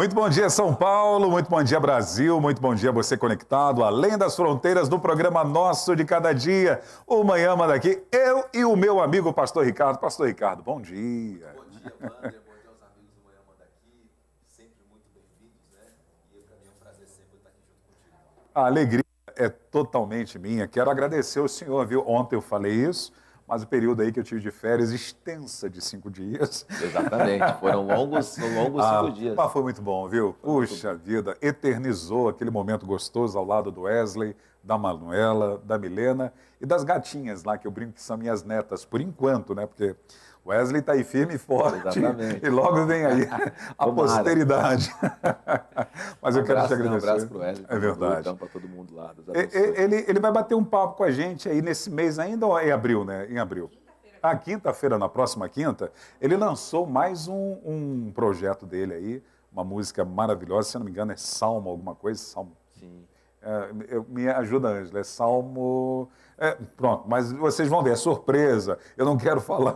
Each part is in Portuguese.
Muito bom dia, São Paulo, muito bom dia, Brasil, muito bom dia você conectado além das fronteiras do programa Nosso de Cada Dia. O Manhã Manda Aqui, eu e o meu amigo Pastor Ricardo. Pastor Ricardo, bom dia. Bom dia, Wander, bom dia aos amigos do Manhã Manda Aqui, sempre muito bem-vindos, né? E para mim é um prazer sempre estar aqui junto contigo. A alegria é totalmente minha. Quero agradecer ao senhor, viu? Ontem eu falei isso, mas o período aí que eu tive de férias extensa de 5 dias. Exatamente, foram longos 5 dias. Mas foi muito bom, viu? Puxa vida, eternizou aquele momento gostoso ao lado do Wesley, da Manuela, da Milena e das gatinhas lá, que eu brinco que são minhas netas, por enquanto, né? Porque o Wesley está aí firme e forte. Exatamente. E logo vem aí a posteridade. Mas eu quero te agradecer. Um abraço para o Wesley. É verdade. Então, para todo mundo lá. Ele vai bater um papo com a gente aí nesse mês ainda ou é em abril, né? Em abril. A quinta-feira, na próxima quinta, ele lançou mais um projeto dele aí, uma música maravilhosa, se não me engano é Salmo alguma coisa, Salmo. Sim. Me ajuda, Ângela, é Salmo... pronto, mas vocês vão ver, é surpresa, eu não quero falar,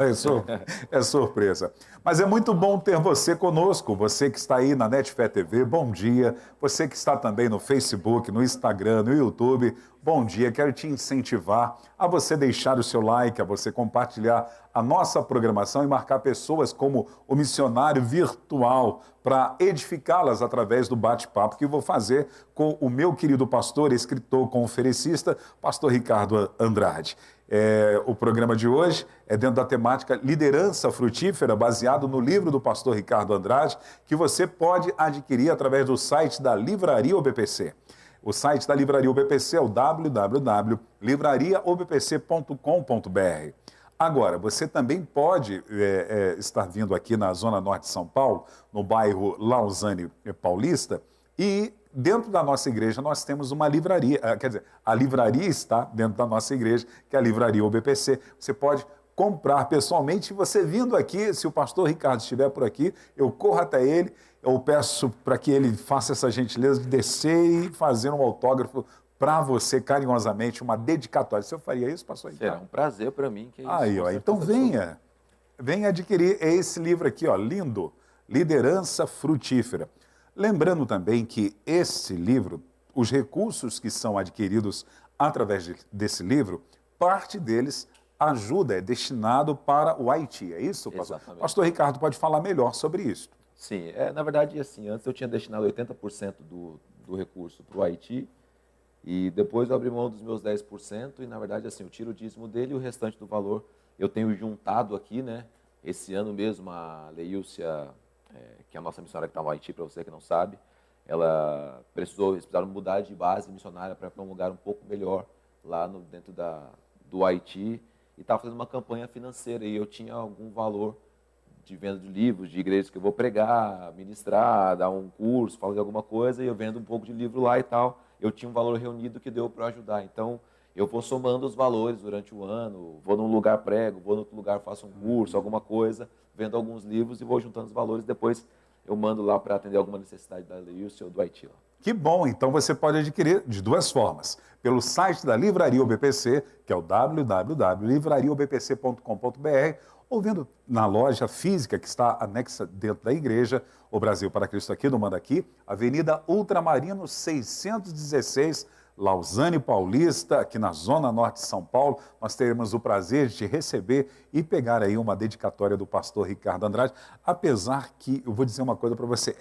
é surpresa. Mas é muito bom ter você conosco, você que está aí na Netfé TV, bom dia. Você que está também no Facebook, no Instagram, no YouTube, bom dia. Quero te incentivar a você deixar o seu like, a você compartilhar a nossa programação e marcar pessoas como o missionário virtual para edificá-las através do bate-papo que eu vou fazer com o meu querido pastor, escritor, conferencista, pastor Ricardo Andrade. O programa de hoje é dentro da temática Liderança Frutífera, baseado no livro do pastor Ricardo Andrade, que você pode adquirir através do site da Livraria OBPC. O site da Livraria OBPC é o www.livrariaobpc.com.br. Agora, você também pode estar vindo aqui na Zona Norte de São Paulo, no bairro Lausanne Paulista, e dentro da nossa igreja nós temos uma livraria, quer dizer, a livraria está dentro da nossa igreja, que é a Livraria OBPC. Você pode comprar pessoalmente. Você vindo aqui, se o pastor Ricardo estiver por aqui, eu corro até ele, eu peço para que ele faça essa gentileza de descer e fazer um autógrafo para você, carinhosamente, uma dedicatória. Você faria isso, pastor Ricardo? Será um prazer para mim. Que é isso, aí, ó, então venha adquirir esse livro aqui, ó, lindo, Liderança Frutífera. Lembrando também que esse livro, os recursos que são adquiridos através desse livro, parte deles ajuda, é destinado para o Haiti, é isso, pastor? Exatamente. Pastor Ricardo pode falar melhor sobre isso. Sim, na verdade, assim, antes eu tinha destinado 80% do recurso para o Haiti, e depois eu abri mão dos meus 10%, e na verdade, assim, eu tiro o dízimo dele e o restante do valor eu tenho juntado aqui, né? Esse ano mesmo, a Leilcia, que é a nossa missionária que está no Haiti, para você que não sabe, eles precisaram mudar de base missionária para um lugar um pouco melhor lá dentro do Haiti, e estava fazendo uma campanha financeira, e eu tinha algum valor de venda de livros, de igrejas que eu vou pregar, ministrar, dar um curso, fazer alguma coisa, e eu vendo um pouco de livro lá e tal. Eu tinha um valor reunido que deu para ajudar. Então, eu vou somando os valores durante o ano, vou num lugar prego, vou no outro lugar, faço um curso, alguma coisa, vendo alguns livros e vou juntando os valores, depois eu mando lá para atender alguma necessidade da Leilcia ou do Haiti lá. Que bom, então você pode adquirir de duas formas. Pelo site da Livraria OBPC, que é o www.livrariaobpc.com.br, ou vendo na loja física que está anexa dentro da igreja, o Brasil para Cristo aqui, no Manda Aqui, Avenida Ultramarino 616, Lausanne Paulista, aqui na Zona Norte de São Paulo. Nós teremos o prazer de te receber e pegar aí uma dedicatória do pastor Ricardo Andrade, apesar que, eu vou dizer uma coisa para você,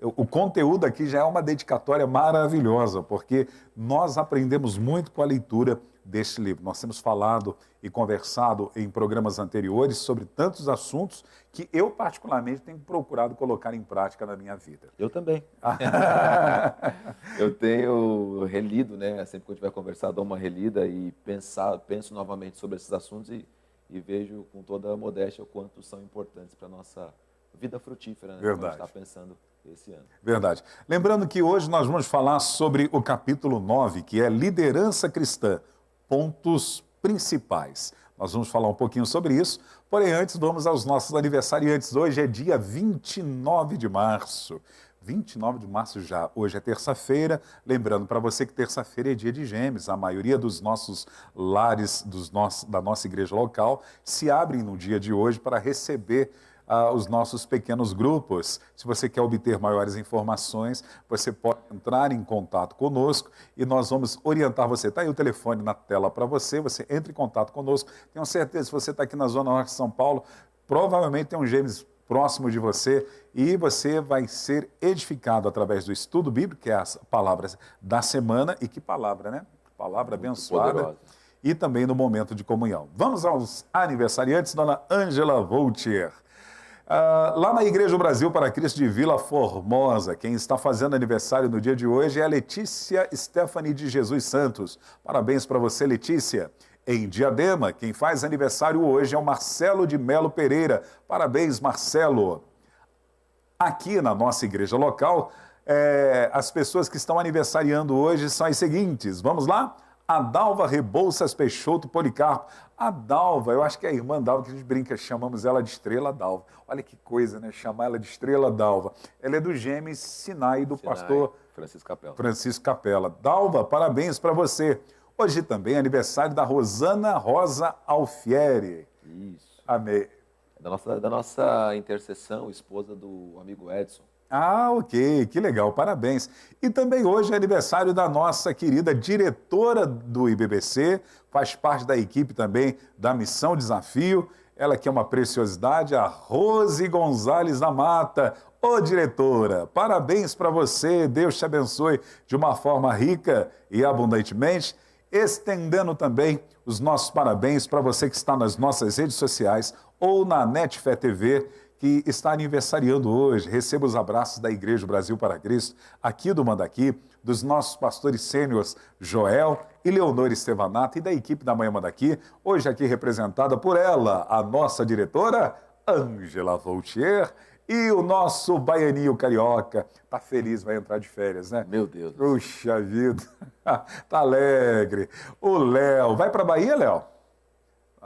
o conteúdo aqui já é uma dedicatória maravilhosa, porque nós aprendemos muito com a leitura deste livro. Nós temos falado e conversado em programas anteriores sobre tantos assuntos que eu, particularmente, tenho procurado colocar em prática na minha vida. Eu também. Eu tenho relido, né? Sempre que eu tiver conversado, dou uma relida e penso novamente sobre esses assuntos e vejo com toda a modéstia o quanto são importantes para a nossa vida frutífera, né? Verdade. Que a gente está pensando esse ano. Verdade. Lembrando que hoje nós vamos falar sobre o capítulo 9, que é Liderança Cristã, pontos principais. Nós vamos falar um pouquinho sobre isso, porém antes vamos aos nossos aniversariantes. Hoje é dia 29 de março. 29 de março já, hoje é terça-feira. Lembrando para você que terça-feira é dia de Gêmeos. A maioria dos nossos lares, da nossa igreja local, se abrem no dia de hoje para receber os nossos pequenos grupos. Se você quer obter maiores informações, você pode entrar em contato conosco e nós vamos orientar você. Está aí o telefone na tela para você, você entra em contato conosco. Tenho certeza, se você está aqui na Zona Norte de São Paulo, provavelmente tem um Gênesis próximo de você e você vai ser edificado através do estudo bíblico, que é as palavras da semana. E que palavra, né? Palavra muito abençoada. Poderosa. E também no momento de comunhão. Vamos aos aniversariantes, dona Ângela Voltier. Lá na Igreja Brasil para Cristo de Vila Formosa, quem está fazendo aniversário no dia de hoje é a Letícia Stephanie de Jesus Santos. Parabéns para você, Letícia. Em Diadema, quem faz aniversário hoje é o Marcelo de Melo Pereira. Parabéns, Marcelo. Aqui na nossa igreja local, as pessoas que estão aniversariando hoje são as seguintes. Vamos lá? A Dalva Rebouças Peixoto Policarpo. A Dalva, eu acho que é a irmã Dalva, que a gente brinca, chamamos ela de Estrela Dalva. Olha que coisa, né? Chamar ela de Estrela Dalva. Ela é do Gêmeos Sinai, do pastor Francisco Capela. Dalva, parabéns para você. Hoje também é aniversário da Rosana Rosa Alfieri. Isso. Amém. Da nossa intercessão, esposa do amigo Edson. Ok, que legal, parabéns. E também hoje é aniversário da nossa querida diretora do IBBC, faz parte da equipe também da Missão Desafio. Ela que é uma preciosidade, a Rose Gonzalez da Mata. Ô diretora, parabéns para você, Deus te abençoe de uma forma rica e abundantemente. Estendendo também os nossos parabéns para você que está nas nossas redes sociais ou na Netfé TV, que está aniversariando hoje. Receba os abraços da Igreja Brasil para Cristo, aqui do Mandaqui, dos nossos pastores sêniores Joel e Leonor Estevanato e da equipe da Manhã Mandaqui, hoje aqui representada por ela, a nossa diretora, Ângela Voltier, e o nosso baianinho carioca. Tá feliz, vai entrar de férias, né? Meu Deus. Puxa vida, tá alegre. O Léo, vai para Bahia, Léo?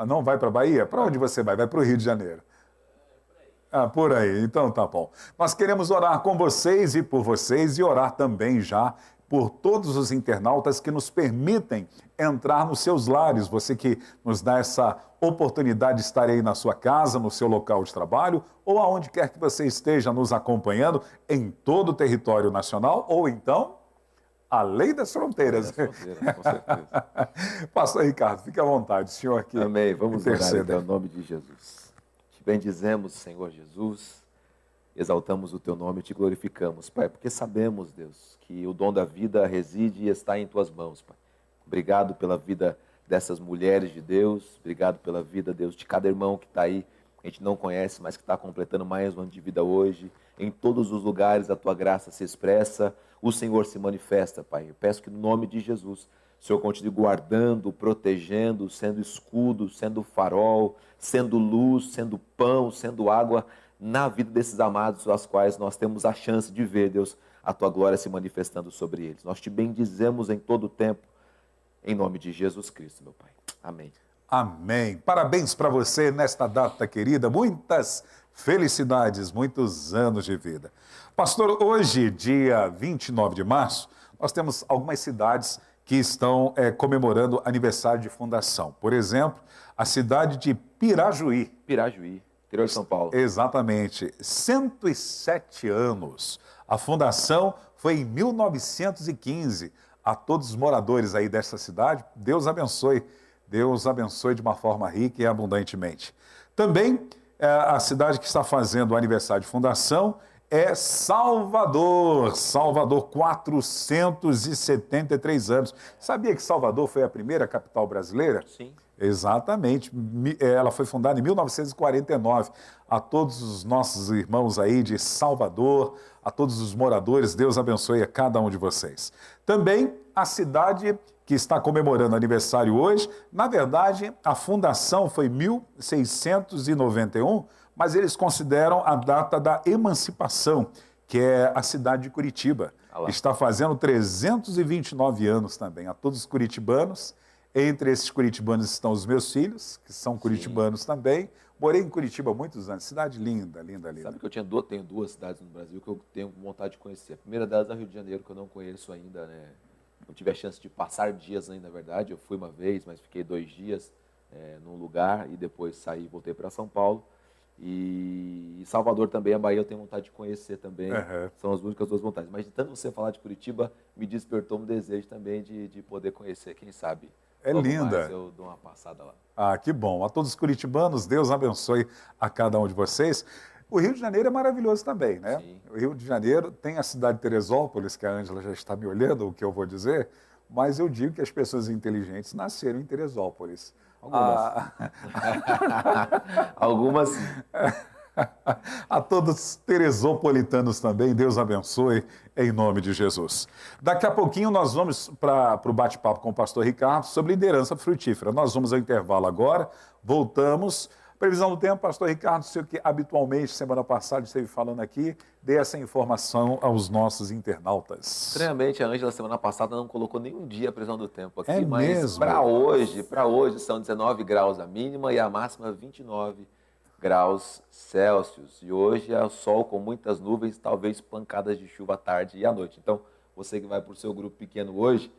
Não vai para Bahia? Para onde você vai? Vai para o Rio de Janeiro. Por aí, então tá bom. Nós queremos orar com vocês e por vocês e orar também já por todos os internautas que nos permitem entrar nos seus lares. Você que nos dá essa oportunidade de estar aí na sua casa, no seu local de trabalho ou aonde quer que você esteja nos acompanhando em todo o território nacional ou então além das fronteiras. Com certeza. Pastor Ricardo, fique à vontade, o senhor aqui. Amém. Vamos orar então, em nome de Jesus. Te bendizemos, Senhor Jesus, exaltamos o Teu nome e Te glorificamos, Pai, porque sabemos, Deus, que o dom da vida reside e está em Tuas mãos, Pai. Obrigado pela vida dessas mulheres de Deus, obrigado pela vida, Deus, de cada irmão que está aí, a gente não conhece, mas que está completando mais um ano de vida hoje. Em todos os lugares a Tua graça se expressa, o Senhor se manifesta, Pai. Eu peço que no nome de Jesus, o Senhor continue guardando, protegendo, sendo escudo, sendo farol, sendo luz, sendo pão, sendo água na vida desses amados, as quais nós temos a chance de ver, Deus, a Tua glória se manifestando sobre eles. Nós Te bendizemos em todo o tempo, em nome de Jesus Cristo, meu Pai. Amém. Amém. Parabéns para você nesta data querida, muitas felicidades, muitos anos de vida. Pastor, hoje, dia 29 de março, nós temos algumas cidades que estão comemorando aniversário de fundação. Por exemplo, a cidade de Pirajuí. Pirajuí, interior de São Paulo. Exatamente. 107 anos. A fundação foi em 1915. A todos os moradores aí desta cidade, Deus abençoe. Deus abençoe de uma forma rica e abundantemente. Também, a cidade que está fazendo o aniversário de fundação é Salvador. Salvador, 473 anos. Sabia que Salvador foi a primeira capital brasileira? Sim. Exatamente. Ela foi fundada em 1949. A todos os nossos irmãos aí de Salvador, a todos os moradores, Deus abençoe a cada um de vocês. Também a cidade que está comemorando aniversário hoje, na verdade, a fundação foi em 1691, mas eles consideram a data da emancipação, que é a cidade de Curitiba. Está fazendo 329 anos também. A todos os curitibanos, entre esses curitibanos estão os meus filhos, que são curitibanos também. Morei em Curitiba há muitos anos, cidade linda, linda, linda. Sabe que eu tenho duas cidades no Brasil que eu tenho vontade de conhecer. A primeira delas é o Rio de Janeiro, que eu não conheço ainda, né? Não tive a chance de passar dias ainda, na verdade. Eu fui uma vez, mas fiquei 2 dias num lugar e depois saí e voltei para São Paulo. E Salvador também, a Bahia, eu tenho vontade de conhecer também. Uhum. São as únicas duas vontades. Mas de tanto você falar de Curitiba, me despertou um desejo também de poder conhecer, quem sabe. É Logo mais linda. eu dou uma passada lá. Ah, que bom. A todos os curitibanos, Deus abençoe a cada um de vocês. O Rio de Janeiro é maravilhoso também, né? Sim. O Rio de Janeiro tem a cidade de Teresópolis, que a Ângela já está me olhando, o que eu vou dizer, mas eu digo que as pessoas inteligentes nasceram em Teresópolis. Algumas. Algumas. A todos os teresopolitanos também, Deus abençoe, em nome de Jesus. Daqui a pouquinho nós vamos para o bate-papo com o pastor Ricardo sobre liderança frutífera. Nós vamos ao intervalo agora, voltamos. Previsão do tempo, pastor Ricardo, sei que habitualmente, semana passada, esteve falando aqui, dê essa informação aos nossos internautas. Estranhamente, a Ângela, semana passada, não colocou nenhum dia a previsão do tempo aqui, É mas mesmo? para hoje são 19 graus a mínima e a máxima 29 graus Celsius. E hoje é o sol com muitas nuvens, talvez pancadas de chuva à tarde e à noite. Então, você que vai para o seu grupo pequeno hoje,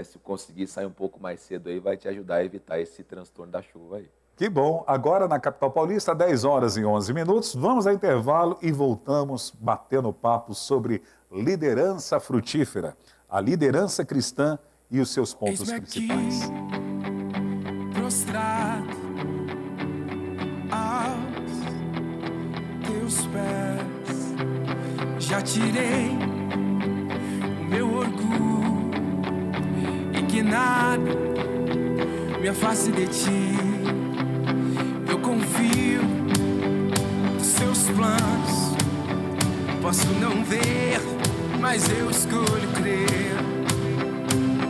se conseguir sair um pouco mais cedo aí, vai te ajudar a evitar esse transtorno da chuva aí. Que bom. Agora na capital paulista, 10 horas e 11 minutos. Vamos ao intervalo e voltamos batendo papo sobre liderança frutífera, a liderança cristã e os seus pontos principais. Prostrado aos teus pés, já tirei o meu orgulho e que nada me afaste de ti. Eu confio nos seus planos, posso não ver, mas eu escolho crer.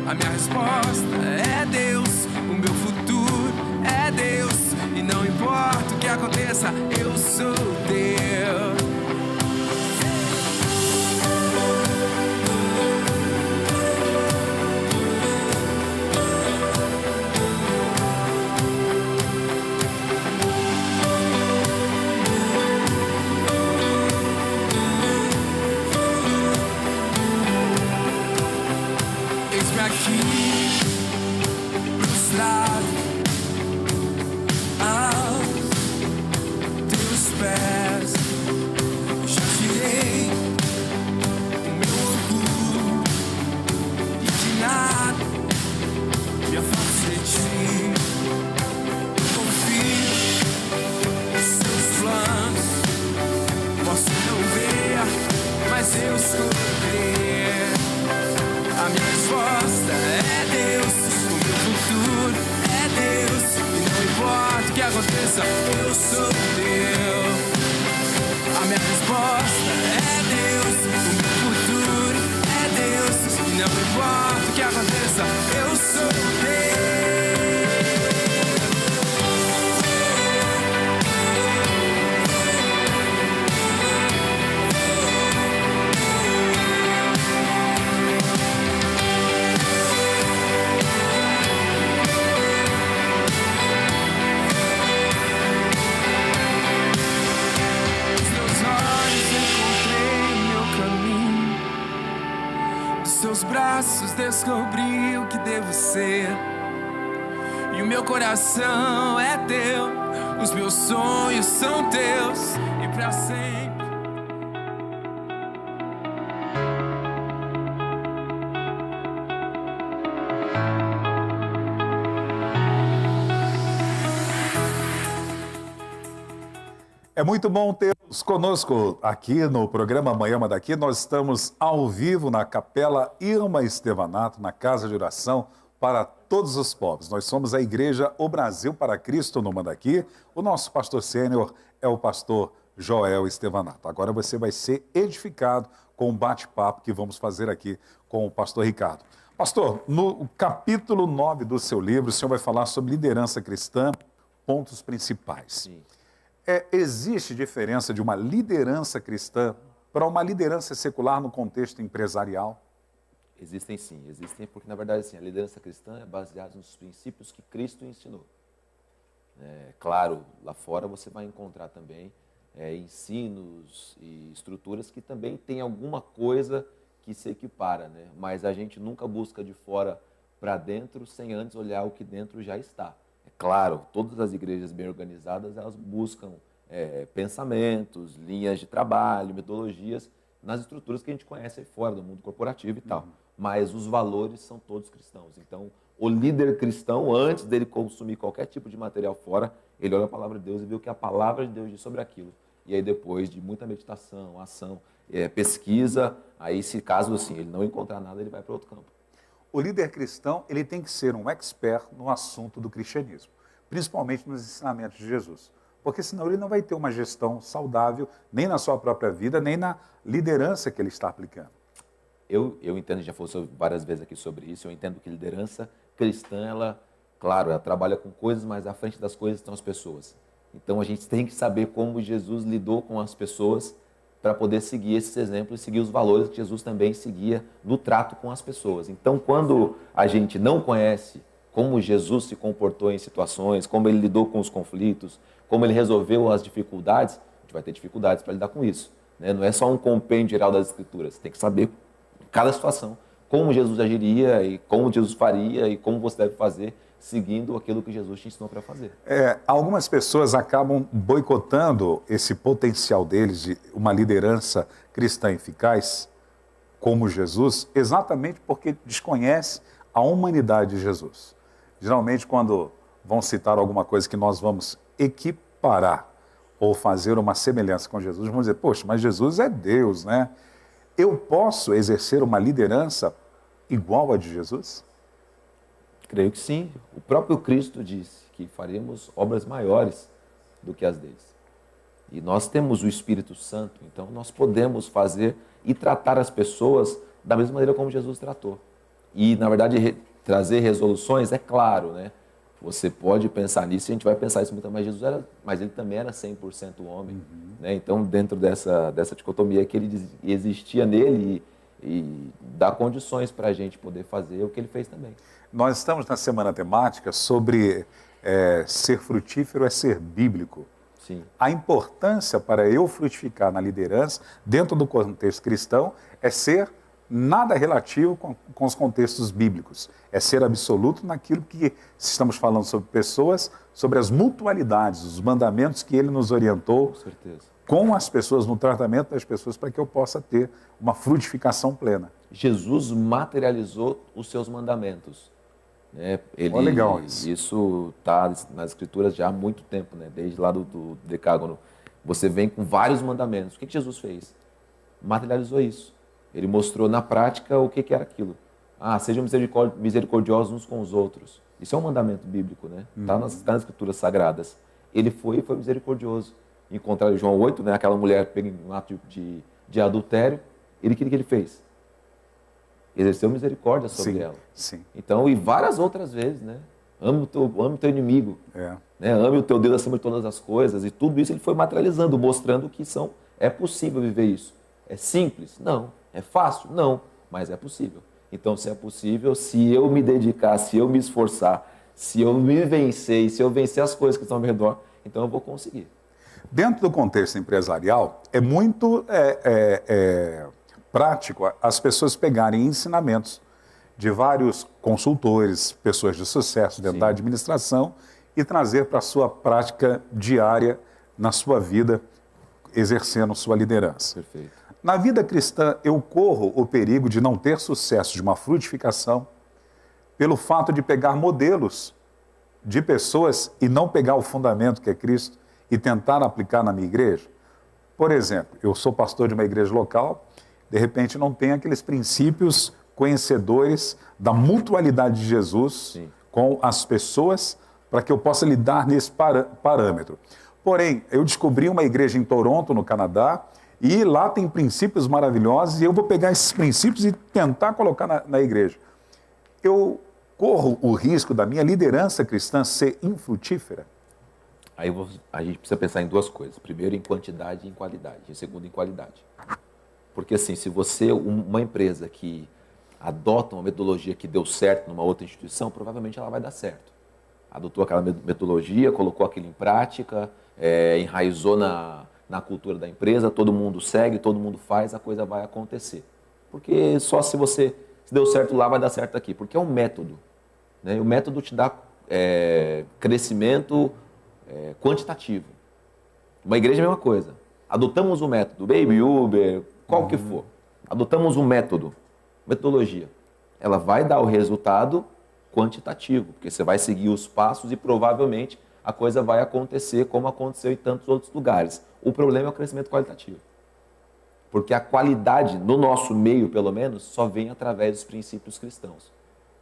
A minha resposta é Deus, o meu futuro é Deus, e não importa o que aconteça, eu sou Deus. Eis-me aqui, prostrado aos teus pés. Já tirei o meu orgulho e de nada me afaste de ti. Eu confio nos seus planos, posso não ver, mas eu escolho crer. A minha resposta é Deus, o meu futuro é Deus, e não importa o que aconteça, eu sou Deus. A minha resposta é Deus, o meu futuro é Deus, e não importa o que aconteça, eu sou Deus. Os meus olhos encontrei meu caminho, dos seus braços descobri o que devo ser, e o meu coração é teu, os meus sonhos são teus, e pra sempre. É muito bom tê-los conosco aqui no programa Manhã Manda Aqui. Nós estamos ao vivo na Capela Irma Estevanato, na Casa de Oração para Todos os Povos. Nós somos a Igreja O Brasil para Cristo no Manda Aqui. O nosso pastor sênior é o pastor Joel Estevanato. Agora você vai ser edificado com o bate-papo que vamos fazer aqui com o pastor Ricardo. Pastor, no capítulo 9 do seu livro, o senhor vai falar sobre liderança cristã, pontos principais. Sim. Existe diferença de uma liderança cristã para uma liderança secular no contexto empresarial? Existem sim, existem, porque na verdade assim, a liderança cristã é baseada nos princípios que Cristo ensinou. Claro, lá fora você vai encontrar também ensinos e estruturas que também tem alguma coisa que se equipara, né? Mas a gente nunca busca de fora para dentro sem antes olhar o que dentro já está. É claro, todas as igrejas bem organizadas, elas buscam pensamentos, linhas de trabalho, metodologias, nas estruturas que a gente conhece aí fora do mundo corporativo e tal. Mas os valores são todos cristãos. Então, o líder cristão, antes dele consumir qualquer tipo de material fora, ele olha a palavra de Deus e vê o que a palavra de Deus diz sobre aquilo. E aí depois de muita meditação, ação, pesquisa, aí se caso assim ele não encontrar nada, ele vai para outro campo. O líder cristão, ele tem que ser um expert no assunto do cristianismo, principalmente nos ensinamentos de Jesus. Porque senão ele não vai ter uma gestão saudável, nem na sua própria vida, nem na liderança que ele está aplicando. Eu entendo, já falou várias vezes aqui sobre isso, eu entendo que liderança cristã, ela trabalha com coisas, mas à frente das coisas estão as pessoas. Então a gente tem que saber como Jesus lidou com as pessoas para poder seguir esses exemplos e seguir os valores que Jesus também seguia no trato com as pessoas. Então quando a gente não conhece como Jesus se comportou em situações, como ele lidou com os conflitos, como ele resolveu as dificuldades, a gente vai ter dificuldades para lidar com isso. Né? Não é só um compêndio geral das Escrituras, você tem que saber cada situação, como Jesus agiria e como Jesus faria e como você deve fazer, seguindo aquilo que Jesus te ensinou para fazer. Algumas pessoas acabam boicotando esse potencial deles de uma liderança cristã eficaz, como Jesus, exatamente porque desconhece a humanidade de Jesus. Geralmente, quando vão citar alguma coisa que nós vamos equiparar ou fazer uma semelhança com Jesus, vão dizer, poxa, mas Jesus é Deus, né? Eu posso exercer uma liderança igual a de Jesus? Creio que sim. O próprio Cristo disse que faremos obras maiores do que as deles. E nós temos o Espírito Santo, então nós podemos fazer e tratar as pessoas da mesma maneira como Jesus tratou. E, na verdade, trazer resoluções, é claro, né? Você pode pensar nisso, e a gente vai pensar isso muito, mas ele também era 100% homem. Né? Então, dentro dessa dicotomia que ele existia nele e dá condições para a gente poder fazer o que ele fez também. Nós estamos na semana temática sobre ser frutífero é ser bíblico. Sim. A importância para eu frutificar na liderança, dentro do contexto cristão, é ser nada relativo com os contextos bíblicos. É ser absoluto naquilo que estamos falando sobre pessoas, sobre as mutualidades, os mandamentos que ele nos orientou Com certeza. com as pessoas, no tratamento das pessoas, para que eu possa ter uma frutificação plena. Jesus materializou os seus mandamentos. Né? Legal isso. Isso está nas Escrituras já há muito tempo, né? Desde lá do Decágono. Você vem com vários mandamentos. O que Jesus fez? Materializou isso. Ele mostrou na prática o que era aquilo. Sejam misericordiosos uns com os outros. Isso é um mandamento bíblico, né? Está nas Escrituras Sagradas. Ele foi misericordioso. Em contrário de João 8, né? Aquela mulher pega um ato de adultério. O que ele fez? Exerceu misericórdia sobre ela. Sim. Então, e várias outras vezes, né? Ame o teu inimigo. Né? Ame o teu Deus acima de todas as coisas. E tudo isso ele foi materializando, mostrando que é possível viver isso. É simples? Não. É fácil? Não. Mas é possível. Então, se é possível, se eu me dedicar, se eu me esforçar, se eu me vencer e se eu vencer as coisas que estão ao meu redor, então eu vou conseguir. Dentro do contexto empresarial, é muito prático as pessoas pegarem ensinamentos de vários consultores, pessoas de sucesso dentro da administração e trazer para a sua prática diária na sua vida, exercendo sua liderança. Perfeito. Na vida cristã, eu corro o perigo de não ter sucesso, de uma frutificação, pelo fato de pegar modelos de pessoas e não pegar o fundamento que é Cristo e tentar aplicar na minha igreja. Por exemplo, eu sou pastor de uma igreja local, de repente não tem aqueles princípios conhecedores da mutualidade de Jesus com as pessoas para que eu possa lidar nesse parâmetro. Porém, eu descobri uma igreja em Toronto, no Canadá, e lá tem princípios maravilhosos e eu vou pegar esses princípios e tentar colocar na igreja. Eu corro o risco da minha liderança cristã ser infrutífera? Aí a gente precisa pensar em duas coisas. Primeiro, em quantidade e em qualidade. E segundo, em qualidade. Porque assim, se você, uma empresa que adota uma metodologia que deu certo numa outra instituição, provavelmente ela vai dar certo. Adotou aquela metodologia, colocou aquilo em prática, enraizou na cultura da empresa, todo mundo segue, todo mundo faz, a coisa vai acontecer. Porque só se deu certo lá, vai dar certo aqui. Porque é um método. Né? E o método te dá crescimento quantitativo. Uma igreja é a mesma coisa. Adotamos um método, Baby, Uber, qual que for. Adotamos um método, metodologia. Ela vai dar o resultado quantitativo, porque você vai seguir os passos e provavelmente a coisa vai acontecer como aconteceu em tantos outros lugares. O problema é o crescimento qualitativo. Porque a qualidade, no nosso meio pelo menos, só vem através dos princípios cristãos.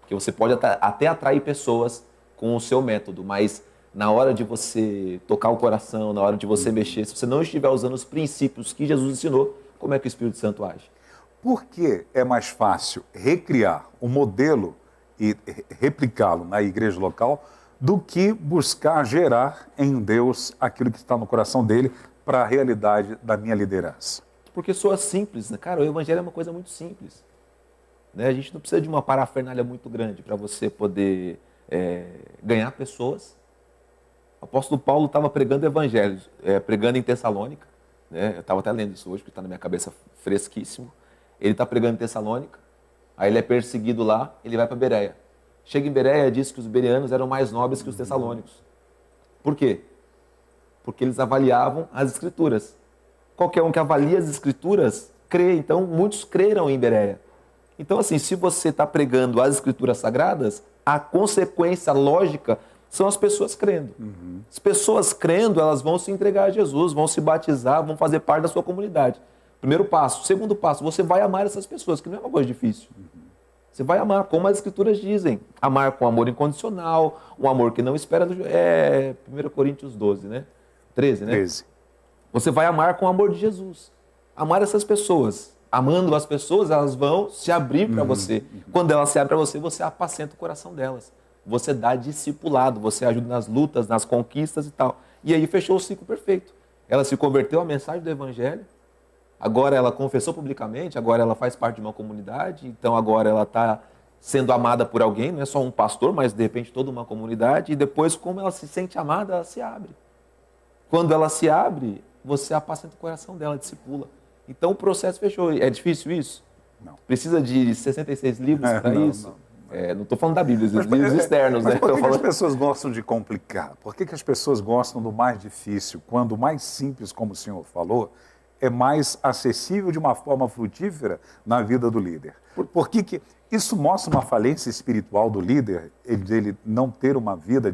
Porque você pode até atrair pessoas com o seu método, mas na hora de você tocar o coração, na hora de você mexer, se você não estiver usando os princípios que Jesus ensinou, como é que o Espírito Santo age? Por que é mais fácil recriar o modelo e replicá-lo na igreja local do que buscar gerar em Deus aquilo que está no coração dele para a realidade da minha liderança? Porque soa simples, né? Cara, o evangelho é uma coisa muito simples. Né? A gente não precisa de uma parafernália muito grande para você poder ganhar pessoas. O apóstolo Paulo estava pregando o evangelho, pregando em Tessalônica. Né? Eu estava até lendo isso hoje, porque está na minha cabeça fresquíssimo. Ele está pregando em Tessalônica, aí ele é perseguido lá, ele vai para Bereia. Chega em Bereia, diz que os bereanos eram mais nobres que os tessalônicos. Por quê? Porque eles avaliavam as escrituras. Qualquer um que avalia as escrituras, crê. Então, muitos creram em Bereia. Então, assim, se você está pregando as escrituras sagradas, a consequência lógica são as pessoas crendo. As pessoas crendo, elas vão se entregar a Jesus, vão se batizar, vão fazer parte da sua comunidade. Primeiro passo. Segundo passo, você vai amar essas pessoas, que não é uma coisa difícil. Você vai amar, como as escrituras dizem. Amar com amor incondicional, um amor que não espera... 1 Coríntios 12, né? 13, né? 13. Você vai amar com o amor de Jesus. Amar essas pessoas. Amando as pessoas, elas vão se abrir para você. Quando elas se abrem para você, você apacenta o coração delas. Você dá discipulado, você ajuda nas lutas, nas conquistas e tal. E aí fechou o ciclo perfeito. Ela se converteu à mensagem do Evangelho, agora ela confessou publicamente, agora ela faz parte de uma comunidade, então agora ela está sendo amada por alguém, não é só um pastor, mas de repente toda uma comunidade, e depois, como ela se sente amada, ela se abre. Quando ela se abre, você apacenta o coração dela, discipula. Então o processo fechou. É difícil isso? Não. Precisa de 66 livros para isso? Não estou falando da Bíblia, os livros externos, mas né? por que as pessoas gostam de complicar? Por que as pessoas gostam do mais difícil, quando o mais simples, como o senhor falou, é mais acessível de uma forma frutífera na vida do líder? Por que isso mostra uma falência espiritual do líder, ele não ter uma vida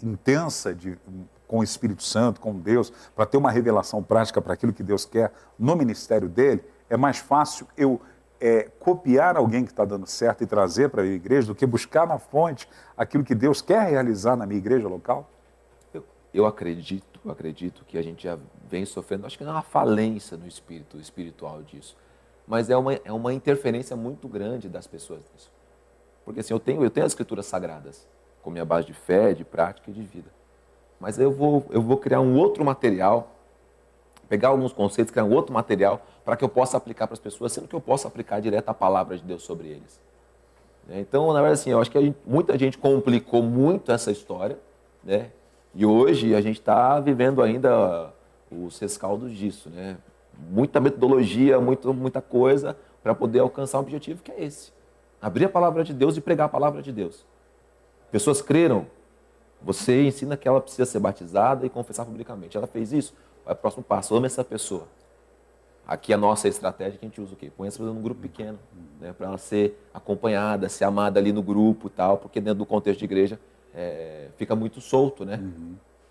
intensa com o Espírito Santo, com Deus, para ter uma revelação prática para aquilo que Deus quer no ministério dele? É mais fácil eu copiar alguém que está dando certo e trazer para a minha igreja do que buscar na fonte aquilo que Deus quer realizar na minha igreja local? Eu acredito que a gente já vem sofrendo, acho que não é uma falência no espírito espiritual disso, mas é uma interferência muito grande das pessoas nisso. Porque assim, eu tenho as escrituras sagradas, com minha base de fé, de prática e de vida. Mas eu vou criar um outro material, pegar alguns conceitos, criar um outro material para que eu possa aplicar para as pessoas, sendo que eu possa aplicar direto a palavra de Deus sobre eles. Então, na verdade, assim, eu acho que muita gente complicou muito essa história, né? E hoje a gente está vivendo ainda os rescaldos disso, né? Muita metodologia, muita coisa para poder alcançar um objetivo que é esse. Abrir a palavra de Deus e pregar a palavra de Deus. Pessoas creram, você ensina que ela precisa ser batizada e confessar publicamente. Ela fez isso, vai para o próximo passo, ama essa pessoa. Aqui a nossa estratégia que a gente usa o quê? Põe essa pessoa num grupo pequeno, né? Para ela ser acompanhada, ser amada ali no grupo e tal, porque dentro do contexto de igreja fica muito solto, né?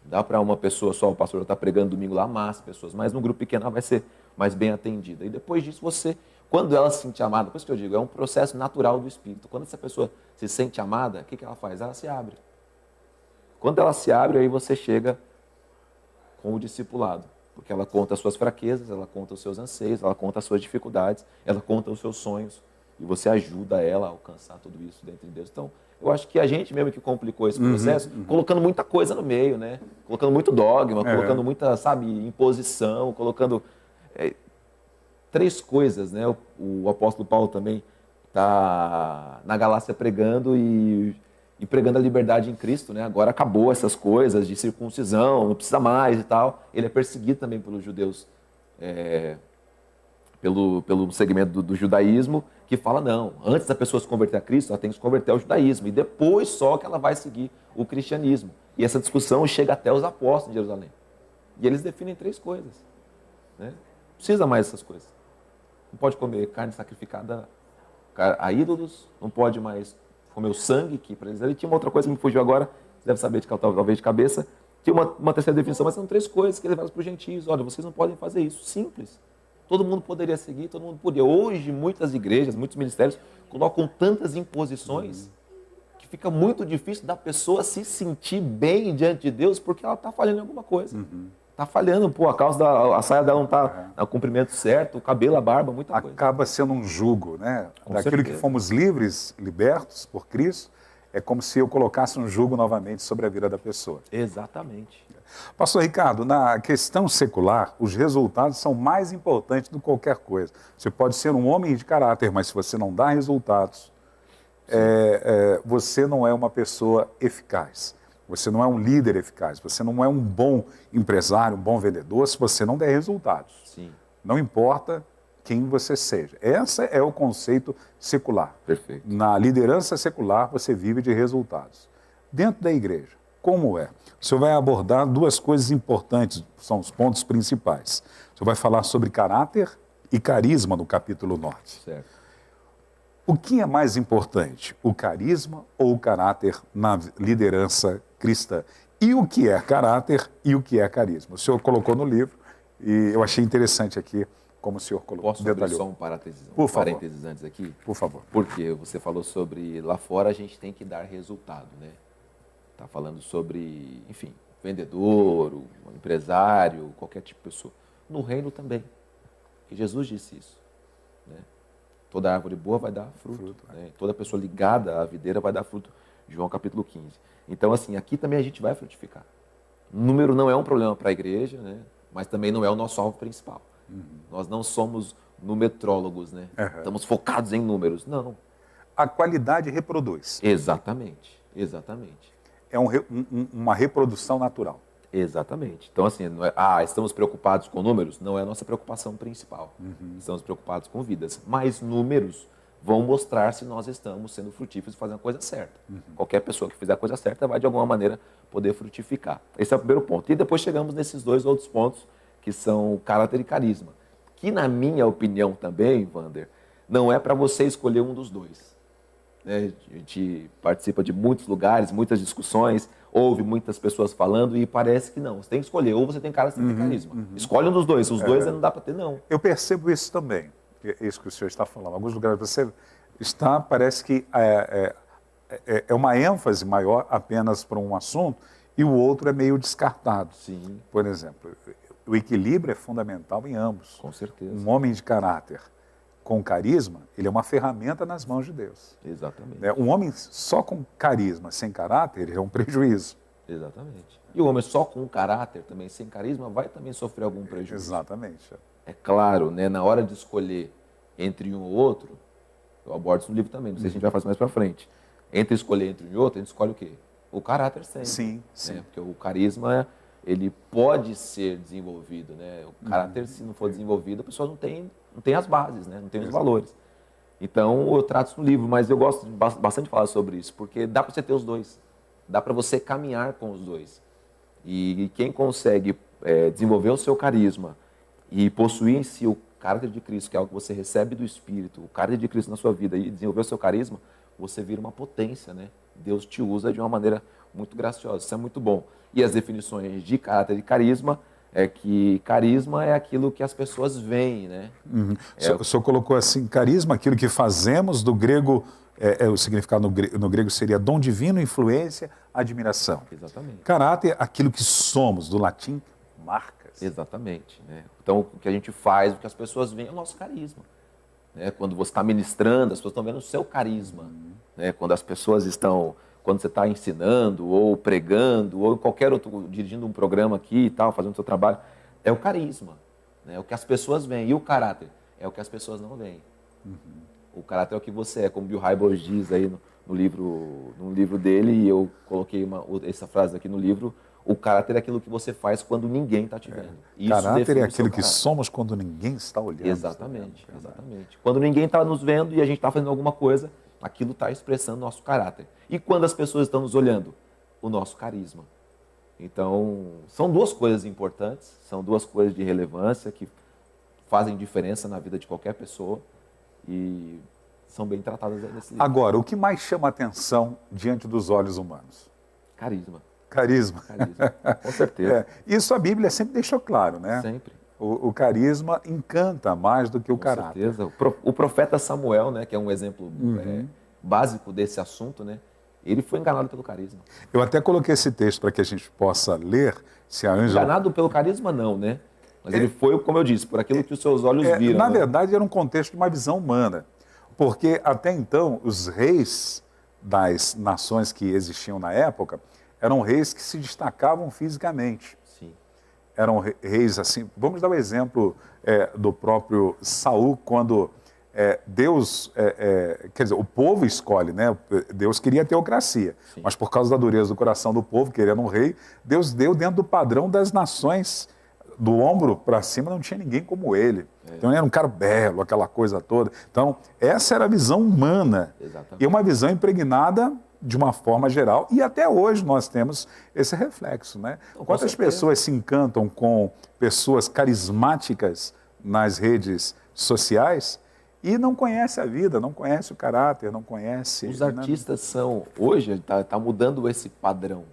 Dá para uma pessoa só, o pastor está pregando domingo lá, amar as pessoas, mas num grupo pequeno ela vai ser mais bem atendida. E depois disso quando ela se sente amada, por isso que eu digo, é um processo natural do Espírito. Quando essa pessoa se sente amada, o que ela faz? Ela se abre. Quando ela se abre, aí você chega com o discipulado. Porque ela conta as suas fraquezas, ela conta os seus anseios, ela conta as suas dificuldades, ela conta os seus sonhos. E você ajuda ela a alcançar tudo isso dentro de Deus. Então, eu acho que a gente mesmo que complicou esse processo, colocando muita coisa no meio, né? Colocando muito dogma, colocando muita, imposição, colocando 3 coisas, né? O apóstolo Paulo também está na Galácia pregando e pregando a liberdade em Cristo, né? Agora acabou essas coisas de circuncisão, não precisa mais e tal. Ele é perseguido também pelos judeus pelo segmento do judaísmo, que fala, não, antes da pessoa se converter a Cristo, ela tem que se converter ao judaísmo, e depois só que ela vai seguir o cristianismo. E essa discussão chega até os apóstolos de Jerusalém. E eles definem 3 coisas. Né? Não precisa mais dessas coisas. Não pode comer carne sacrificada a ídolos, não pode mais comer o sangue, que para eles ali tinha uma outra coisa que me fugiu agora, você deve saber talvez de cabeça, tinha uma terceira definição, mas são 3 coisas que levaram para os gentios. Olha, vocês não podem fazer isso. Simples. Todo mundo poderia seguir, todo mundo podia. Hoje, muitas igrejas, muitos ministérios colocam tantas imposições que fica muito difícil da pessoa se sentir bem diante de Deus porque ela está falhando em alguma coisa. Está falhando, pô, a saia dela não está no comprimento certo, o cabelo, a barba, muita coisa. Acaba sendo um jugo, né? Com Daquilo certeza. que fomos livres, libertos por Cristo, é como se eu colocasse um jugo novamente sobre a vida da pessoa. Exatamente. Pastor Ricardo, na questão secular, os resultados são mais importantes do que qualquer coisa. Você pode ser um homem de caráter, mas se você não dá resultados, você não é uma pessoa eficaz. Você não é um líder eficaz. Você não é um bom empresário, um bom vendedor, se você não der resultados. Sim, Não importa quem você seja. Esse é o conceito secular. perfeito. Na liderança secular, você vive de resultados. Dentro da igreja, como é? O senhor vai abordar 2 coisas importantes, são os pontos principais. O senhor vai falar sobre caráter e carisma no capítulo 9. Certo. O que é mais importante, o carisma ou o caráter na liderança cristã? E o que é caráter e o que é carisma? O senhor colocou no livro e eu achei interessante aqui como o senhor colocou, Posso abrir detalhou. só um parênteses, Por favor. parênteses antes aqui? Por favor. Porque você falou sobre lá fora a gente tem que dar resultado, né? Tá falando sobre, enfim, vendedor, um empresário, qualquer tipo de pessoa. No reino também. E Jesus disse isso, né? Toda árvore boa vai dar fruto, né? Toda pessoa ligada à videira vai dar fruto. João capítulo 15. Então, assim, aqui também a gente vai frutificar. Número não é um problema para a igreja, né? Mas também não é o nosso alvo principal. Nós não somos numetrólogos, né? Estamos focados em números. Não. A qualidade reproduz. Exatamente. Exatamente. É uma reprodução natural. Exatamente. Então, assim, não é, estamos preocupados com números? Não é a nossa preocupação principal. Estamos preocupados com vidas. Mas números vão mostrar se nós estamos sendo frutíferos e fazendo a coisa certa. Qualquer pessoa que fizer a coisa certa vai, de alguma maneira, poder frutificar. Esse é o primeiro ponto. E depois chegamos nesses 2 outros pontos, que são caráter e carisma. Que, na minha opinião também, Wander, não é para você escolher um dos 2. Né? A gente participa de muitos lugares, muitas discussões, ouve muitas pessoas falando e parece que não. Você tem que escolher, ou você tem caráter ou tem carisma. Escolhe um dos 2. Os 2 não dá para ter, não. Eu percebo isso também, isso que o senhor está falando. Em alguns lugares você está, parece que é uma ênfase maior apenas para um assunto e o outro é meio descartado. Sim, Por exemplo, o equilíbrio é fundamental em ambos. com certeza. Um homem de caráter com carisma, ele é uma ferramenta nas mãos de Deus. Exatamente. Né? Um homem só com carisma, sem caráter, ele é um prejuízo. Exatamente. E o homem só com caráter, também sem carisma, vai também sofrer algum prejuízo. Exatamente. É claro, né, na hora de escolher entre um ou outro, eu abordo isso no livro também, não sei se a gente vai fazer mais para frente. Entre escolher entre um e outro, a gente escolhe o quê? O caráter sempre. Sim, sim. Né? Porque o carisma, ele pode ser desenvolvido, né? O caráter, se não for desenvolvido, a pessoa não tem as bases, né? Não tem os valores. Então, eu trato isso no livro, mas eu gosto bastante de falar sobre isso, porque dá para você ter os 2. Dá para você caminhar com os 2. E quem consegue desenvolver o seu carisma e possuir em si o caráter de Cristo, que é algo que você recebe do Espírito, o caráter de Cristo na sua vida e desenvolver o seu carisma, você vira uma potência, né? Deus te usa de uma maneira muito graciosa, isso é muito bom. E as definições de caráter e carisma é que carisma é aquilo que as pessoas veem, né? O senhor colocou assim, carisma, aquilo que fazemos, do grego, o significado no grego seria dom divino, influência, admiração. Exatamente. Caráter, aquilo que somos, do latim, marcas. Exatamente. Né? Então, o que a gente faz, o que as pessoas veem é o nosso carisma. Né? Quando você está ministrando, as pessoas estão vendo o seu carisma. Né? Quando as pessoas estão, quando você está ensinando, ou pregando, ou qualquer outro, dirigindo um programa aqui e tal, fazendo o seu trabalho, é o carisma. Né? É o que as pessoas veem. E o caráter é o que as pessoas não veem. O caráter é o que você é, como Bill Hybels diz aí no livro dele, e eu coloquei essa frase aqui no livro: o caráter é aquilo que você faz quando ninguém está te vendo. Isso Caráter define é o seu aquilo que caráter. somos quando ninguém está olhando. Exatamente, exatamente. Quando ninguém está nos vendo e a gente está fazendo alguma coisa, aquilo está expressando nosso caráter. E quando as pessoas estão nos olhando? O nosso carisma. Então, são duas coisas importantes, são duas coisas de relevância que fazem diferença na vida de qualquer pessoa e são bem tratadas aí nesse livro. Agora, o que mais chama atenção diante dos olhos humanos? Carisma. Carisma. Carisma, com certeza. Isso a Bíblia sempre deixou claro, né? Sempre. O carisma encanta mais do que o Com caráter. certeza. O profeta Samuel, né, que é um exemplo básico desse assunto, né, ele foi enganado pelo carisma. Eu até coloquei esse texto para que a gente possa ler, se a Ângela... Enganado pelo carisma, não, né? Mas ele foi, como eu disse, por aquilo que os seus olhos viram. Na né? verdade, era um contexto de uma visão humana. Porque até então, os reis das nações que existiam na época eram reis que se destacavam fisicamente. Sim. Eram reis assim. Vamos dar o exemplo do próprio Saul, quando Deus, quer dizer, o povo escolhe, né? Deus queria teocracia, Sim. mas por causa da dureza do coração do povo, querendo um rei, Deus deu dentro do padrão das nações. Do ombro para cima não tinha ninguém como ele. Então ele era um cara belo, aquela coisa toda. Então essa era a visão humana. Exatamente. E uma visão impregnada de uma forma geral. E até hoje nós temos esse reflexo, né? Com Quantas certeza. pessoas se encantam com pessoas carismáticas nas redes sociais e não conhece a vida, não conhece o caráter, não conhece... Os artistas são, hoje, tá mudando esse padrão.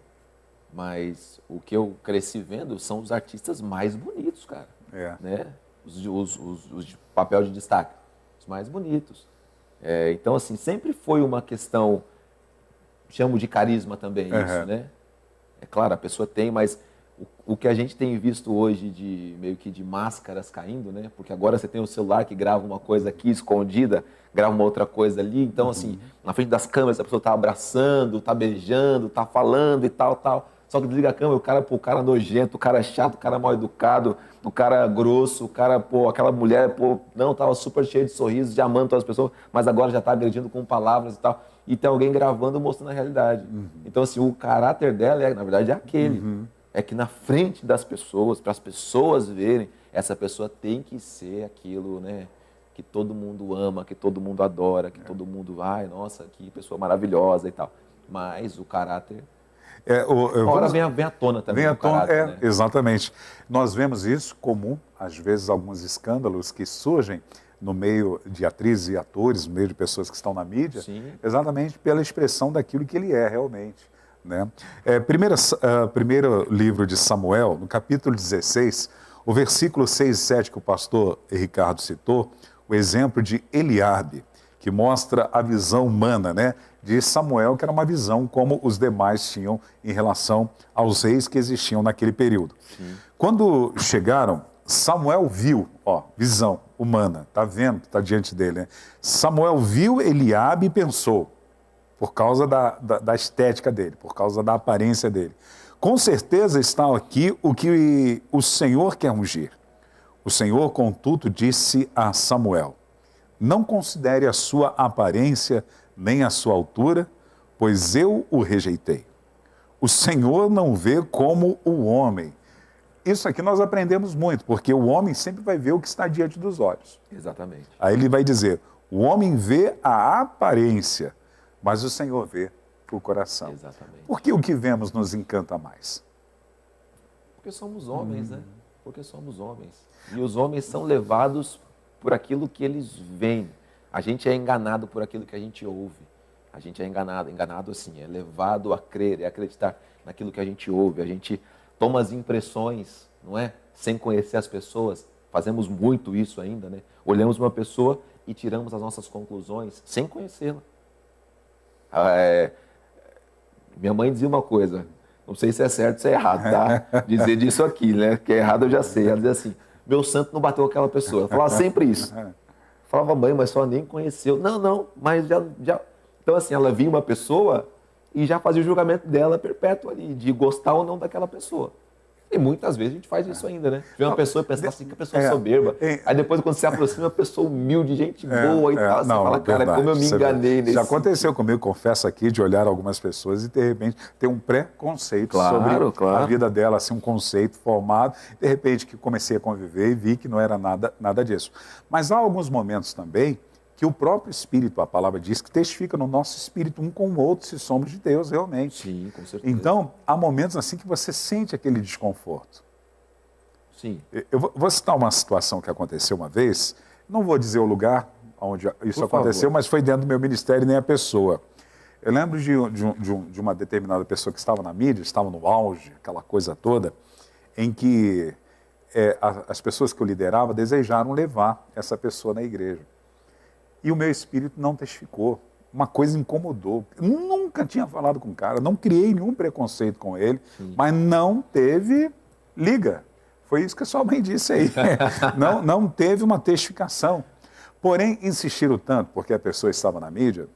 Mas o que eu cresci vendo são os artistas mais bonitos, cara. Né? Os de papel de destaque, os mais bonitos. Então, assim, sempre foi uma questão, chamo de carisma também isso, né? É claro, a pessoa tem, mas o que a gente tem visto hoje de meio que de máscaras caindo, né? Porque agora você tem o celular que grava uma coisa aqui escondida, grava uma outra coisa ali. Então, assim, na frente das câmeras a pessoa tá abraçando, tá beijando, tá falando e tal. Só que desliga a câmera, o cara nojento, o cara chato, o cara mal educado, o cara grosso, o cara, aquela mulher, não, tava super cheio de sorrisos, de amando todas as pessoas, mas agora já tá agredindo com palavras e tal. E tem alguém gravando mostrando a realidade. Então, assim, o caráter dela, na verdade, é aquele. É que na frente das pessoas, para as pessoas verem, essa pessoa tem que ser aquilo, né? Que todo mundo ama, que todo mundo adora, que todo mundo, ai, nossa, que pessoa maravilhosa e tal. Mas o caráter... Agora vem à tona também. Vem à tona, caráter, né? Exatamente. Nós vemos isso comum, às vezes, alguns escândalos que surgem no meio de atrizes e atores, no meio de pessoas que estão na mídia, Sim. exatamente pela expressão daquilo que ele é realmente. Né? Primeiro livro de Samuel, no capítulo 16, o versículo 6 e 7 que o pastor Ricardo citou, o exemplo de Eliabe, que mostra a visão humana, né, de Samuel, que era uma visão como os demais tinham em relação aos reis que existiam naquele período. Sim. Quando chegaram, Samuel viu, visão humana, está vendo, está diante dele, né? Samuel viu Eliabe e pensou, por causa da estética dele, por causa da aparência dele. Com certeza está aqui o que o Senhor quer ungir. O Senhor, contudo, disse a Samuel, não considere a sua aparência nem a sua altura, pois eu o rejeitei. O Senhor não vê como o homem. Isso aqui nós aprendemos muito, porque o homem sempre vai ver o que está diante dos olhos. Exatamente. Aí ele vai dizer, o homem vê a aparência, mas o Senhor vê o coração. Exatamente. Por que o que vemos nos encanta mais? Porque somos homens, né? Porque somos homens. E os homens são levados por aquilo que eles veem. A gente é enganado por aquilo que a gente ouve. A gente é enganado assim, é levado a crer, é acreditar naquilo que a gente ouve. A gente toma as impressões, não é? Sem conhecer as pessoas. Fazemos muito isso ainda, né? Olhamos uma pessoa e tiramos as nossas conclusões sem conhecê-la. Minha mãe dizia uma coisa, não sei se é certo ou se é errado, tá? Dizer disso aqui, né? Que é errado eu já sei. Ela dizia assim, meu santo não bateu com aquela pessoa. Ela falava sempre isso. Falava, mãe, mas só nem conheceu. Não, mas já... Então, assim, ela via uma pessoa e já fazia o julgamento dela perpétuo ali, de gostar ou não daquela pessoa. E muitas vezes a gente faz isso ainda, né? Vê uma pessoa e pensa assim que a pessoa é É, soberba. é. Aí depois, quando você aproxima, uma pessoa humilde, gente boa e tal, você fala, cara, verdade, como eu me isso é enganei verdade. nesse... Já aconteceu comigo, confesso aqui, de olhar algumas pessoas e de repente ter um preconceito Claro, sobre claro. a vida dela, assim, um conceito formado. De repente que comecei a conviver e vi que não era nada disso. Mas há alguns momentos também que o próprio Espírito, a palavra diz, que testifica no nosso espírito um com o outro se somos de Deus realmente. Sim, com certeza. Então, há momentos assim que você sente aquele desconforto. Sim. Eu vou citar uma situação que aconteceu uma vez, não vou dizer o lugar onde isso Por aconteceu, favor. mas foi dentro do meu ministério e nem a pessoa. Eu lembro de uma determinada pessoa que estava na mídia, estava no auge, aquela coisa toda, em que as pessoas que eu liderava desejaram levar essa pessoa na igreja. E o meu espírito não testificou. Uma coisa incomodou. Eu nunca tinha falado com o cara, não criei nenhum preconceito com ele, mas não teve liga. Foi isso que a sua mãe disse aí. Não teve uma testificação. Porém, insistiram tanto, porque a pessoa estava na mídia,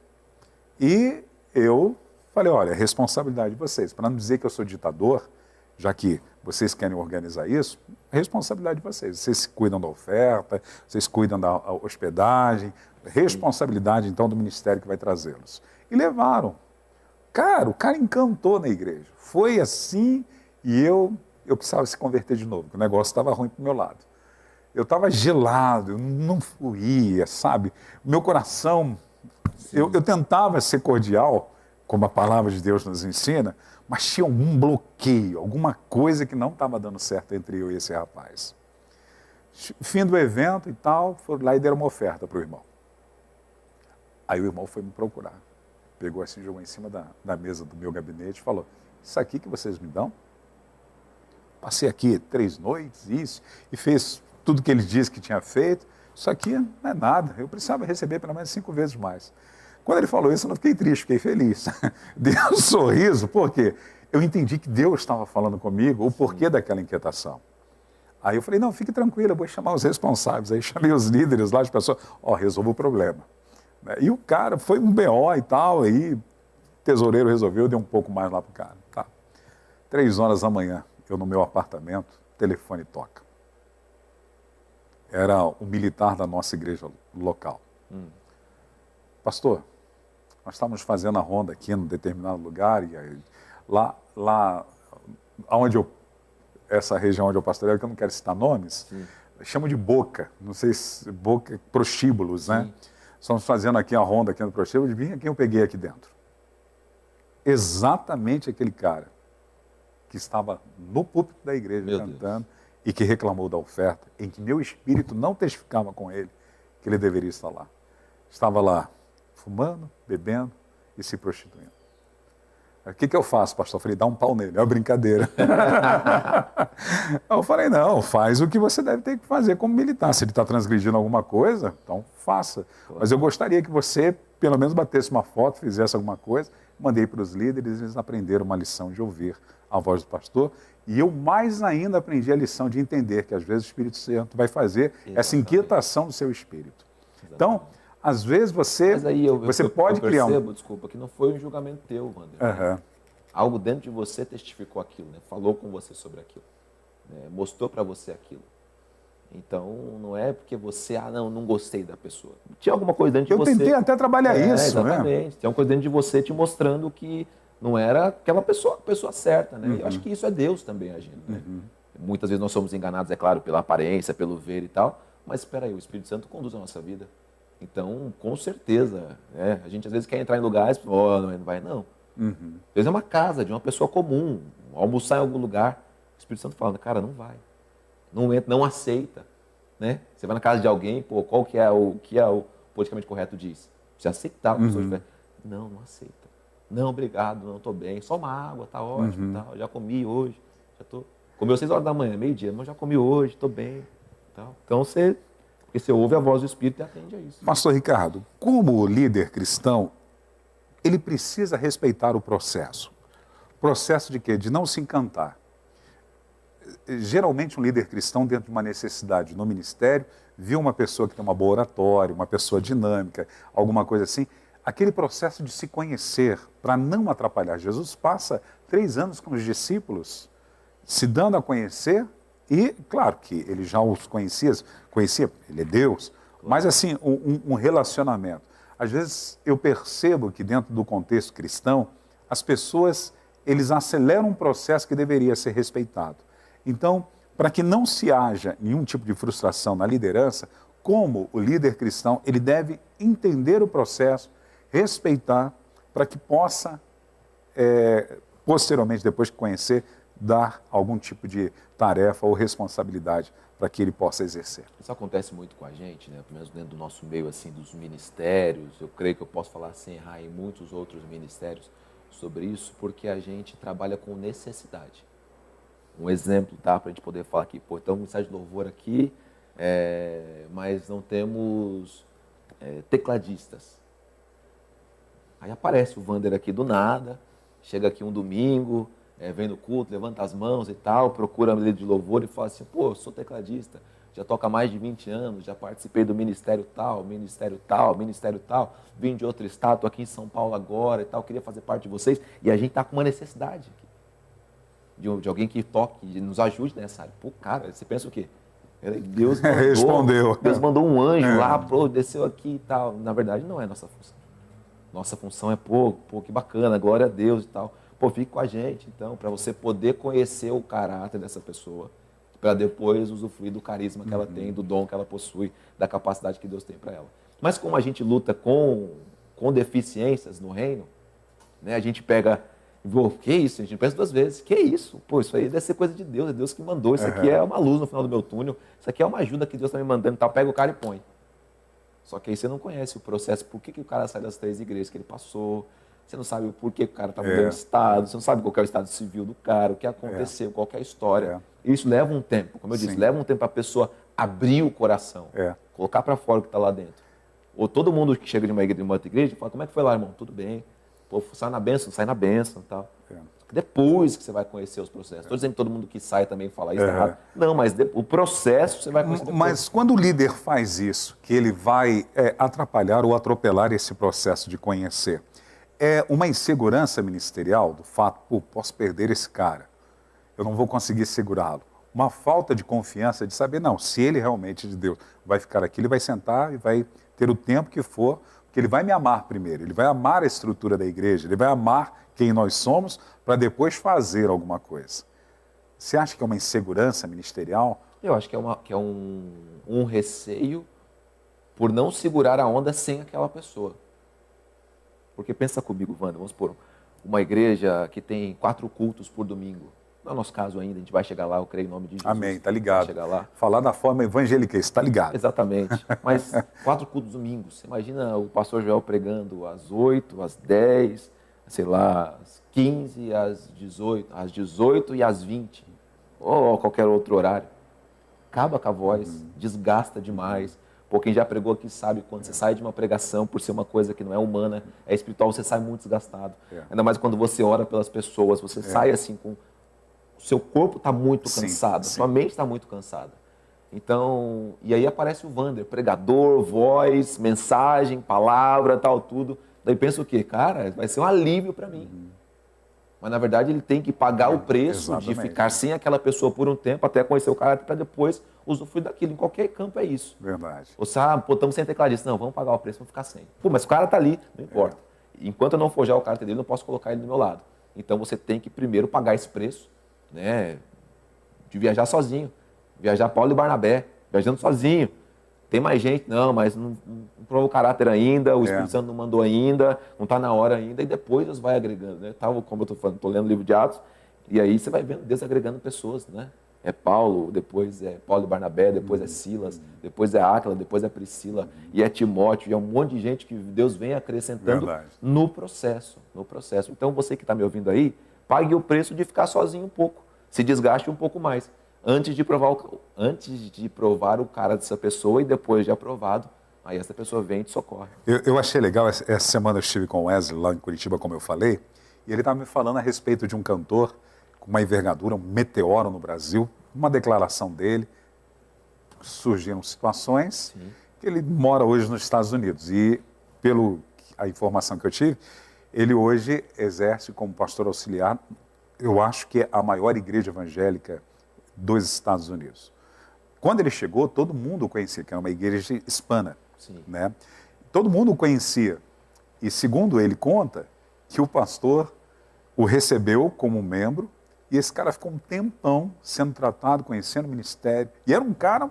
e eu falei, olha, é responsabilidade de vocês. Para não dizer que eu sou ditador, já que vocês querem organizar isso, é responsabilidade de vocês. Vocês cuidam da oferta, vocês cuidam da hospedagem, responsabilidade, então, do ministério que vai trazê-los. E levaram. Cara, o cara encantou na igreja. Foi assim, e eu precisava se converter de novo, porque o negócio estava ruim para o meu lado. Eu estava gelado, eu não fluía, sabe? Meu coração, eu tentava ser cordial, como a palavra de Deus nos ensina, mas tinha algum bloqueio, alguma coisa que não estava dando certo entre eu e esse rapaz. Fim do evento e tal, foram lá e deram uma oferta para o irmão. Aí o irmão foi me procurar. Pegou assim, jogou em cima da mesa do meu gabinete e falou, isso aqui que vocês me dão? Passei aqui 3 noites, isso, e fez tudo que ele disse que tinha feito. Isso aqui não é nada, eu precisava receber pelo menos 5 vezes mais. Quando ele falou isso, eu não fiquei triste, fiquei feliz. Dei um sorriso, porque eu entendi que Deus estava falando comigo, o porquê daquela inquietação. Aí eu falei, não, fique tranquilo, eu vou chamar os responsáveis. Aí chamei os líderes lá, as pessoas, resolva o problema. E o cara, foi um BO e tal, aí o tesoureiro resolveu, deu um pouco mais lá pro cara. Tá. 3 horas da manhã, eu no meu apartamento, o telefone toca. Era um militar da nossa igreja local. Pastor, nós estávamos fazendo a ronda aqui num determinado lugar, e aí, lá onde essa região onde eu pastoreio, que eu não quero citar nomes, chamo de boca, não sei se boca, prostíbulos, né? Estamos fazendo aqui a ronda aqui no prostíbulo, adivinha quem eu peguei aqui dentro? Exatamente aquele cara que estava no púlpito da igreja cantando e que reclamou da oferta, em que meu espírito não testificava com ele que ele deveria estar lá. Estava lá fumando, bebendo e se prostituindo. O que eu faço, pastor? Eu falei, dá um pau nele, é uma brincadeira. Eu falei, não, faz o que você deve ter que fazer como militar. Se ele está transgredindo alguma coisa, então faça. Mas eu gostaria que você, pelo menos, batesse uma foto, fizesse alguma coisa. Mandei para os líderes, eles aprenderam uma lição de ouvir a voz do pastor. E eu mais ainda aprendi a lição de entender que às vezes o Espírito Santo vai fazer essa inquietação do seu espírito. Então, às vezes você pode criar um... Desculpa, que não foi um julgamento teu, Wander. Algo dentro de você testificou aquilo, né? Falou com você sobre aquilo, né? Mostrou para você aquilo. Então, não é porque você, não gostei da pessoa. Tinha alguma coisa dentro de você... Eu tentei até trabalhar isso, exatamente. né? Tinha uma coisa dentro de você te mostrando que não era aquela pessoa, a pessoa certa, né? Eu acho que isso é Deus também agindo, né? Muitas vezes nós somos enganados, é claro, pela aparência, pelo ver e tal, mas espera aí, o Espírito Santo conduz a nossa vida. Então, com certeza, né? A gente às vezes quer entrar em lugares, não vai não. Às vezes é uma casa de uma pessoa comum, almoçar em algum lugar, o Espírito Santo fala, cara, não vai. Não entra, não aceita, né? Você vai na casa de alguém, qual que é o politicamente correto diz? Você aceitar a pessoa estiver... Não aceita. Não, obrigado, não estou bem. Só uma água, tá ótimo, tal. Já comi hoje, comeu 6 horas da manhã, meio-dia, mas já comi hoje, estou bem, tal. Então porque você ouve a voz do Espírito e atende a isso. Pastor Ricardo, como líder cristão, ele precisa respeitar o processo. Processo de quê? De não se encantar. Geralmente um líder cristão, dentro de uma necessidade no ministério, viu uma pessoa que tem uma boa oratória, uma pessoa dinâmica, alguma coisa assim, aquele processo de se conhecer para não atrapalhar. Jesus passa 3 anos com os discípulos se dando a conhecer e, claro, que ele já os conhecia, ele é Deus, mas assim, um relacionamento. Às vezes eu percebo que dentro do contexto cristão, as pessoas, eles aceleram um processo que deveria ser respeitado. Então, para que não se haja nenhum tipo de frustração na liderança, como o líder cristão, ele deve entender o processo, respeitar, para que possa, posteriormente, depois de conhecer, dar algum tipo de tarefa ou responsabilidade para que ele possa exercer. Isso acontece muito com a gente, né? Pelo menos dentro do nosso meio, assim, dos ministérios. Eu creio que eu posso falar sem errar em muitos outros ministérios sobre isso, porque a gente trabalha com necessidade. Um exemplo, tá? Para a gente poder falar aqui, pô, então mensagem de louvor aqui, mas não temos tecladistas. Aí aparece o Wander aqui do nada, chega aqui um domingo, vem no culto, levanta as mãos e tal, procura a líder de louvor e fala assim, pô, eu sou tecladista, já toco há mais de 20 anos, já participei do ministério tal, ministério tal, ministério tal, vim de outro estado, estou aqui em São Paulo agora e tal, queria fazer parte de vocês. E a gente está com uma necessidade aqui, de alguém que toque, de nos ajude nessa área. Pô, cara, você pensa o quê? Deus mandou, Respondeu. Deus mandou um anjo lá, pô, desceu aqui e tal. Na verdade, não é nossa função. Nossa função é, pô, que bacana, glória a Deus e tal. Pô, fique com a gente, então, para você poder conhecer o caráter dessa pessoa, para depois usufruir do carisma que ela tem, do dom que ela possui, da capacidade que Deus tem para ela. Mas como a gente luta com deficiências no reino, né, a gente pega, que isso? A gente pensa duas vezes, que isso? Pô, isso aí deve ser coisa de Deus, é Deus que mandou, isso aqui é uma luz no final do meu túnel, isso aqui é uma ajuda que Deus está me mandando, então pega o cara e põe. Só que aí você não conhece o processo, por que o cara sai das 3 igrejas que ele passou, você não sabe por que o cara está mudando de estado, você não sabe qual é o estado civil do cara, o que aconteceu, qual é a história. Isso leva um tempo, como eu disse, leva um tempo para a pessoa abrir o coração, colocar para fora o que está lá dentro. Ou todo mundo que chega de uma outra igreja fala, como é que foi lá, irmão? Tudo bem. Pô, sai na bênção e tal. Depois que você vai conhecer os processos. Estou dizendo que todo mundo que sai também fala isso errado. Não, mas o processo você vai conhecer depois. Mas quando o líder faz isso, que ele vai atrapalhar ou atropelar esse processo de conhecer, é uma insegurança ministerial do fato, pô, posso perder esse cara, eu não vou conseguir segurá-lo. Uma falta de confiança de saber, não, se ele realmente é de Deus vai ficar aqui, ele vai sentar e vai ter o tempo que for, porque ele vai me amar primeiro, ele vai amar a estrutura da igreja, ele vai amar quem nós somos para depois fazer alguma coisa. Você acha que é uma insegurança ministerial? Eu acho que é um receio por não segurar a onda sem aquela pessoa. Porque pensa comigo, Wander, vamos supor, uma igreja que tem 4 cultos por domingo. Não é o nosso caso ainda, a gente vai chegar lá, eu creio em nome de Jesus. Amém, tá ligado. Vai chegar lá. Falar da forma evangélica, está ligado. Exatamente. Mas 4 cultos domingos. Você imagina o pastor Joel pregando às 8, às 10, sei lá, às 15, às 18 e às 20. Ou qualquer outro horário. Acaba com a voz, desgasta demais. Pô, quem já pregou aqui sabe, quando você sai de uma pregação, por ser uma coisa que não é humana, é espiritual, você sai muito desgastado. Ainda mais quando você ora pelas pessoas, você sai assim com... O seu corpo está muito cansado, a sua mente está muito cansada. Então, e aí aparece o Wander, pregador, voz, mensagem, palavra, tal, tudo. Daí pensa o quê? Cara, vai ser um alívio para mim. Mas, na verdade, ele tem que pagar o preço de ficar sem aquela pessoa por um tempo, até conhecer o caráter, para depois usufruir daquilo. Em qualquer campo é isso. Verdade. Ou seja, pô, estamos sem tecladista. Não, vamos pagar o preço, vamos ficar sem. Pô, mas o cara está ali, não importa. Enquanto eu não forjar o caráter dele, eu não posso colocar ele do meu lado. Então, você tem que primeiro pagar esse preço, né, de viajar sozinho. Viajar Paulo e Barnabé, viajando sozinho. Tem mais gente? Não, mas não provou o caráter ainda, o Espírito Santo não mandou ainda, não está na hora ainda, e depois Deus vai agregando, né? Como eu estou falando, estou lendo o livro de Atos, e aí você vai vendo Deus agregando pessoas, né? É Paulo, depois é Paulo e Barnabé, depois é Silas, depois é Áquila, depois é Priscila, e é Timóteo, e é um monte de gente que Deus vem acrescentando no processo. Então você que está me ouvindo aí, pague o preço de ficar sozinho um pouco, se desgaste um pouco mais. Antes de provar o cara dessa pessoa e depois de aprovado, aí essa pessoa vem e te socorre. Eu achei legal, essa semana eu estive com o Wesley lá em Curitiba, como eu falei, e ele estava me falando a respeito de um cantor com uma envergadura, um meteoro no Brasil, uma declaração dele, surgiram situações que ele mora hoje nos Estados Unidos e, pela informação que eu tive, ele hoje exerce como pastor auxiliar eu acho que é a maior igreja evangélica dos Estados Unidos. Quando ele chegou, todo mundo o conhecia, que era uma igreja hispana, Sim. né? Todo mundo o conhecia. E segundo ele conta, que o pastor o recebeu como membro e esse cara ficou um tempão sendo tratado, conhecendo o ministério. E era um cara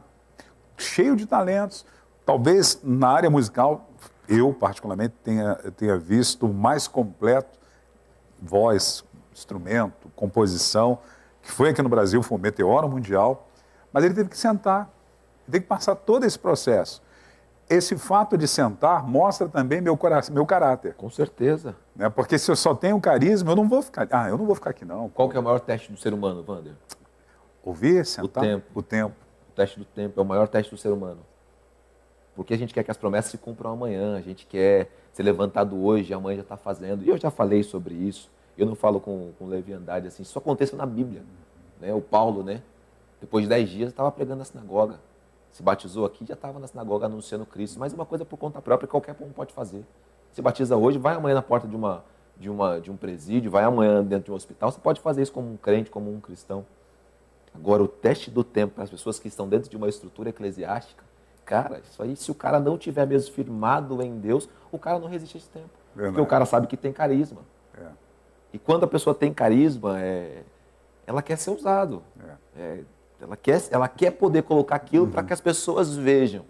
cheio de talentos. Talvez na área musical, eu particularmente tenha visto o mais completo, voz, instrumento, composição, que foi aqui no Brasil, foi um meteoro mundial. Mas ele teve que sentar, ele teve que passar todo esse processo. Esse fato de sentar mostra também meu caráter. Com certeza. Né? Porque se eu só tenho carisma, eu não vou ficar aqui não. Qual que é o maior teste do ser humano, Wander? Ouvir, sentar? tempo. O tempo. O teste do tempo é o maior teste do ser humano. Porque a gente quer que as promessas se cumpram amanhã, a gente quer ser levantado hoje, amanhã já está fazendo. E eu já falei sobre isso. Eu não falo com leviandade assim, isso acontece na Bíblia. Né? O Paulo, né? Depois de 10 dias, estava pregando na sinagoga. Se batizou aqui, já estava na sinagoga anunciando Cristo. Mas é uma coisa por conta própria, qualquer um pode fazer. Se batiza hoje, vai amanhã na porta de um presídio, vai amanhã dentro de um hospital. Você pode fazer isso como um crente, como um cristão. Agora, o teste do tempo para as pessoas que estão dentro de uma estrutura eclesiástica, cara, isso aí, se o cara não tiver mesmo firmado em Deus, o cara não resiste a esse tempo. Verdade. Porque o cara sabe que tem carisma. É. E quando a pessoa tem carisma, ela quer ser usado. Ela quer poder colocar aquilo para que as pessoas vejam.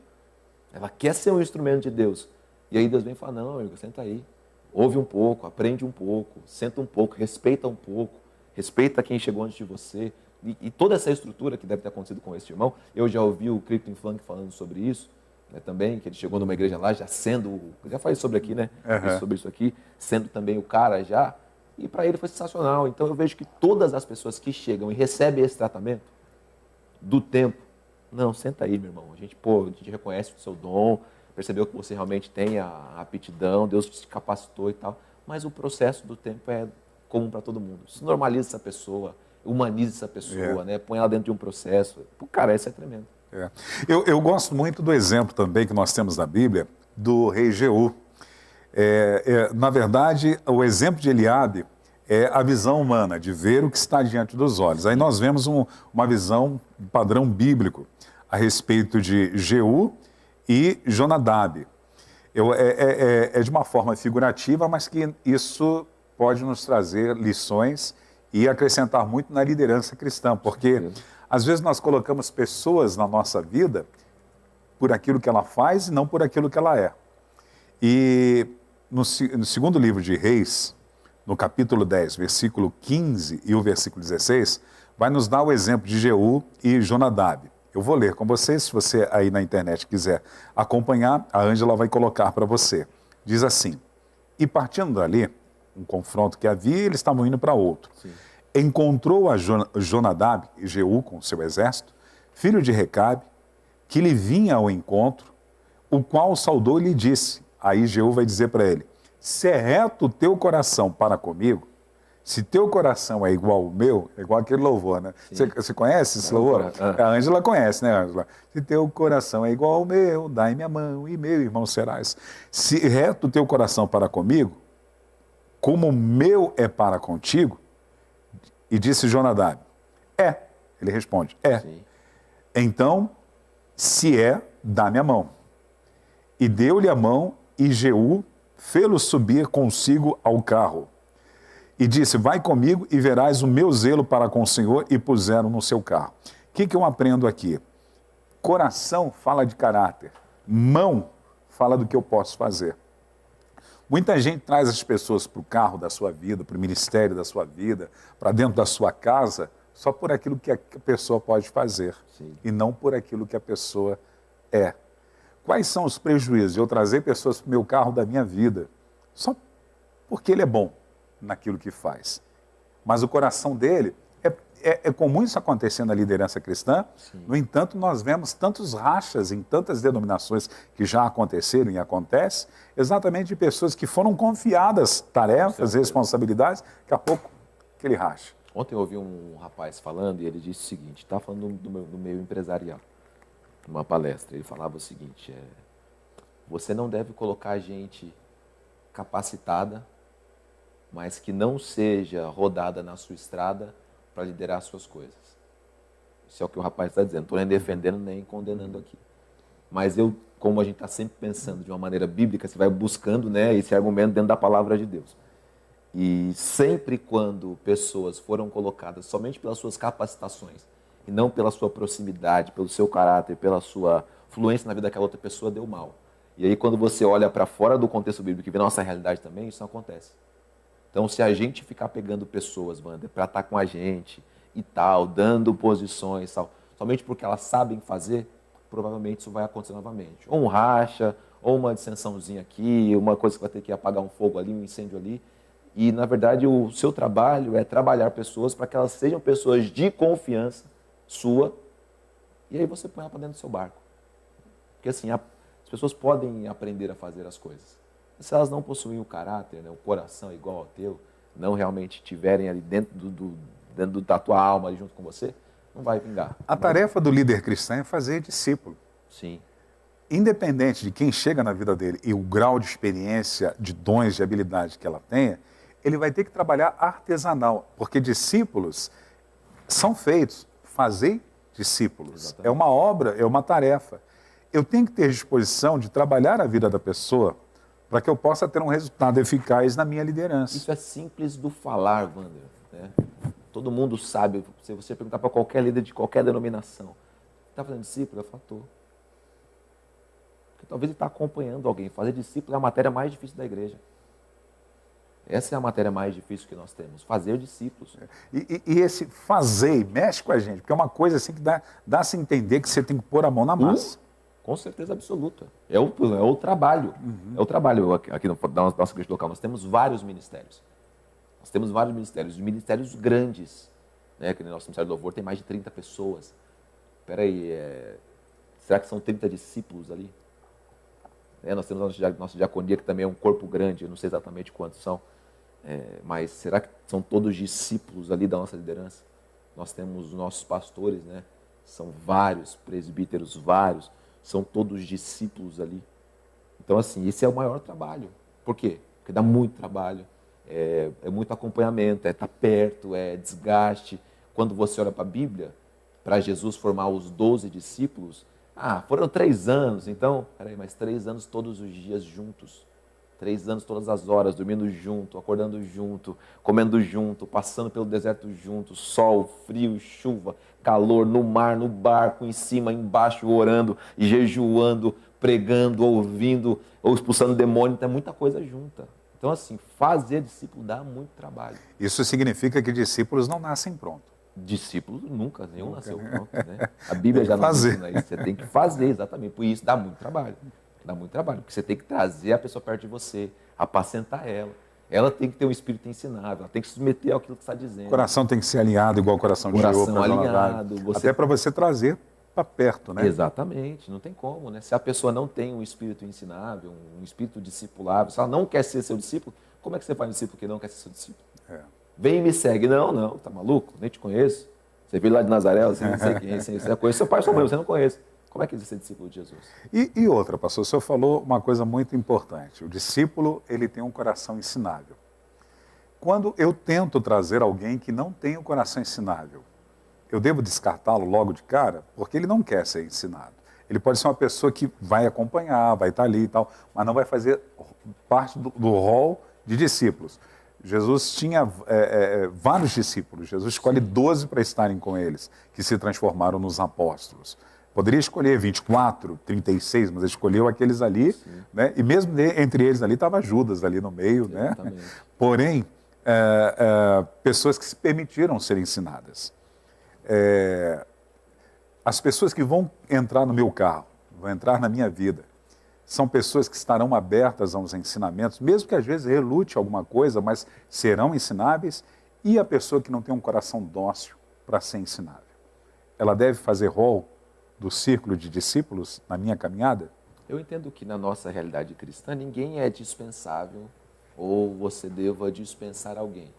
Ela quer ser um instrumento de Deus. E aí Deus vem e fala, não, amigo, senta aí. Ouve um pouco, aprende um pouco, senta um pouco, respeita um pouco, respeita quem chegou antes de você. E toda essa estrutura que deve ter acontecido com esse irmão, eu já ouvi o Crispin Funk falando sobre isso, né, também, que ele chegou numa igreja lá já falei sobre aqui, né? Sobre isso aqui, sendo também o cara já. E para ele foi sensacional. Então eu vejo que todas as pessoas que chegam e recebem esse tratamento do tempo, não, senta aí, meu irmão. A gente reconhece o seu dom, percebeu que você realmente tem a aptidão, Deus te capacitou e tal. Mas o processo do tempo é comum para todo mundo. Isso normaliza essa pessoa, humaniza essa pessoa, né? Põe ela dentro de um processo. Cara, isso é tremendo. Eu gosto muito do exemplo também que nós temos na Bíblia do rei Jeú. Na verdade, o exemplo de Eliabe é a visão humana, de ver o que está diante dos olhos. Aí nós vemos uma visão, um padrão bíblico a respeito de Jeú e Jonadab. É de uma forma figurativa, mas que isso pode nos trazer lições e acrescentar muito na liderança cristã, porque às vezes nós colocamos pessoas na nossa vida por aquilo que ela faz e não por aquilo que ela é. E no segundo livro de Reis, no capítulo 10, versículo 15 e o versículo 16, vai nos dar o exemplo de Jeú e Jonadab. Eu vou ler com você, se você aí na internet quiser acompanhar, a Ângela vai colocar para você. Diz assim, e partindo dali, um confronto que havia, eles estavam indo para outro. Sim. Encontrou a Jonadab e Jeú com o seu exército, filho de Recabe, que lhe vinha ao encontro, o qual saudou e lhe disse, aí Jeú vai dizer para ele, se é reto o teu coração para comigo, se teu coração é igual ao meu, é igual aquele louvor, né? Você conhece esse louvor? A Ângela conhece, né, Ângela? Se teu coração é igual ao meu, dai-me a mão e meu irmão serás. Se reto o teu coração para comigo, como o meu é para contigo, e disse Jonadab, ele responde, Sim. Então, se dá-me a mão. E deu-lhe a mão, e Jeú fê-lo subir consigo ao carro. E disse, vai comigo e verás o meu zelo para com o Senhor, e puseram no seu carro. O que eu aprendo aqui? Coração fala de caráter, mão fala do que eu posso fazer. Muita gente traz as pessoas para o carro da sua vida, para o ministério da sua vida, para dentro da sua casa, só por aquilo que a pessoa pode fazer. Sim. E não por aquilo que a pessoa é. Quais são os prejuízos? Eu trazer pessoas para o meu carro da minha vida, só porque ele é bom naquilo que faz. Mas o coração dele, é comum isso acontecer na liderança cristã. Sim. No entanto, nós vemos tantos rachas em tantas denominações que já aconteceram e acontecem, exatamente de pessoas que foram confiadas tarefas, responsabilidades, daqui a pouco aquele racha. Ontem eu ouvi um rapaz falando e ele disse o seguinte, estava falando do meio empresarial, numa palestra, ele falava o seguinte, você não deve colocar gente capacitada, mas que não seja rodada na sua estrada para liderar as suas coisas. Isso é o que o rapaz está dizendo. Não estou nem defendendo nem condenando aqui. Mas como a gente está sempre pensando de uma maneira bíblica, você vai buscando, né, esse argumento dentro da palavra de Deus. E sempre quando pessoas foram colocadas somente pelas suas capacitações e não pela sua proximidade, pelo seu caráter, pela sua fluência na vida daquela outra pessoa, deu mal. E aí quando você olha para fora do contexto bíblico e vê nossa realidade também, isso não acontece. Então se a gente ficar pegando pessoas, Wander, para estar com a gente e tal, dando posições, tal, somente porque elas sabem fazer, provavelmente isso vai acontecer novamente. Ou um racha, ou uma dissensãozinha aqui, uma coisa que vai ter que apagar um fogo ali, um incêndio ali. E, na verdade, o seu trabalho é trabalhar pessoas para que elas sejam pessoas de confiança sua. E aí você põe ela para dentro do seu barco. Porque, assim, as pessoas podem aprender a fazer as coisas. Mas se elas não possuem o caráter, né, o coração igual ao teu, não realmente estiverem ali dentro da tua alma, ali junto com você, não vai vingar. A tarefa do líder cristão é fazer discípulo. Sim. Independente de quem chega na vida dele e o grau de experiência, de dons, de habilidade que ela tenha, ele vai ter que trabalhar artesanal, porque discípulos são feitos, fazer discípulos. Exatamente. É uma obra, é uma tarefa. Eu tenho que ter disposição de trabalhar a vida da pessoa para que eu possa ter um resultado eficaz na minha liderança. Isso é simples do falar, Wander, né? Todo mundo sabe, se você perguntar para qualquer líder de qualquer denominação, está fazendo discípulo? Eu falo, estou. Porque talvez ele está acompanhando alguém. Fazer discípulo é a matéria mais difícil da igreja. Essa é a matéria mais difícil que nós temos, fazer discípulos. E esse fazer mexe com a gente, porque é uma coisa assim que dá-se a entender que você tem que pôr a mão na massa. Com certeza absoluta. É o trabalho. É o trabalho. Aqui na nossa igreja local nós temos vários ministérios. Nós temos vários ministérios grandes. Né? Que no nosso Ministério do Louvor tem mais de 30 pessoas. Espera aí, será que são 30 discípulos ali? Nós temos a nossa diaconia, que também é um corpo grande, eu não sei exatamente quantos são. Mas será que são todos discípulos ali da nossa liderança? Nós temos os nossos pastores, né? São vários, presbíteros vários, são todos discípulos ali. Então, assim, esse é o maior trabalho. Por quê? Porque dá muito trabalho, é muito acompanhamento, é estar perto, é desgaste. Quando você olha para a Bíblia, para Jesus formar os 12 discípulos, foram 3 anos, então, peraí, mas 3 anos todos os dias juntos. 3 anos todas as horas, dormindo junto, acordando junto, comendo junto, passando pelo deserto junto, sol, frio, chuva, calor, no mar, no barco, em cima, embaixo, orando, jejuando, pregando, ouvindo, ou expulsando demônio, tem muita coisa junta. Então, assim, fazer discípulo dá muito trabalho. Isso significa que discípulos não nascem prontos. Discípulo nenhum nasceu pronto, né? A Bíblia já não ensina isso, você tem que fazer, exatamente, por isso dá muito trabalho. Dá muito trabalho, porque você tem que trazer a pessoa perto de você, apacentar ela. Ela tem que ter um espírito ensinável, ela tem que se submeter àquilo que você está dizendo. O coração tem que ser alinhado igual o coração de Job. Alinhado. Até para você trazer para perto, né? Exatamente, não tem como, né? Se a pessoa não tem um espírito ensinável, um espírito discipulável, se ela não quer ser seu discípulo, como é que você faz um discípulo que não quer ser seu discípulo? Vem e me segue. Não, tá maluco? Nem te conheço. Você veio lá de Nazaré, você não sei quem, você conhece seu pai e sua mãe, você não conhece. Como é que ele vai ser discípulo de Jesus? E outra, pastor, o senhor falou uma coisa muito importante. O discípulo, ele tem um coração ensinável. Quando eu tento trazer alguém que não tem um coração ensinável, eu devo descartá-lo logo de cara, porque ele não quer ser ensinado. Ele pode ser uma pessoa que vai acompanhar, vai estar ali e tal, mas não vai fazer parte do rol de discípulos. Jesus tinha vários discípulos. Jesus escolhe 12 para estarem com eles, que se transformaram nos apóstolos. Poderia escolher 24, 36, mas ele escolheu aqueles ali, né? E mesmo entre eles ali estava Judas ali no meio, né? Porém, pessoas que se permitiram ser ensinadas. As pessoas que vão entrar no meu carro, vão entrar na minha vida, são pessoas que estarão abertas aos ensinamentos, mesmo que às vezes relute alguma coisa, mas serão ensináveis, e a pessoa que não tem um coração dócil para ser ensinável. Ela deve fazer rol do círculo de discípulos na minha caminhada? Eu entendo que na nossa realidade cristã ninguém é dispensável ou você deva dispensar alguém.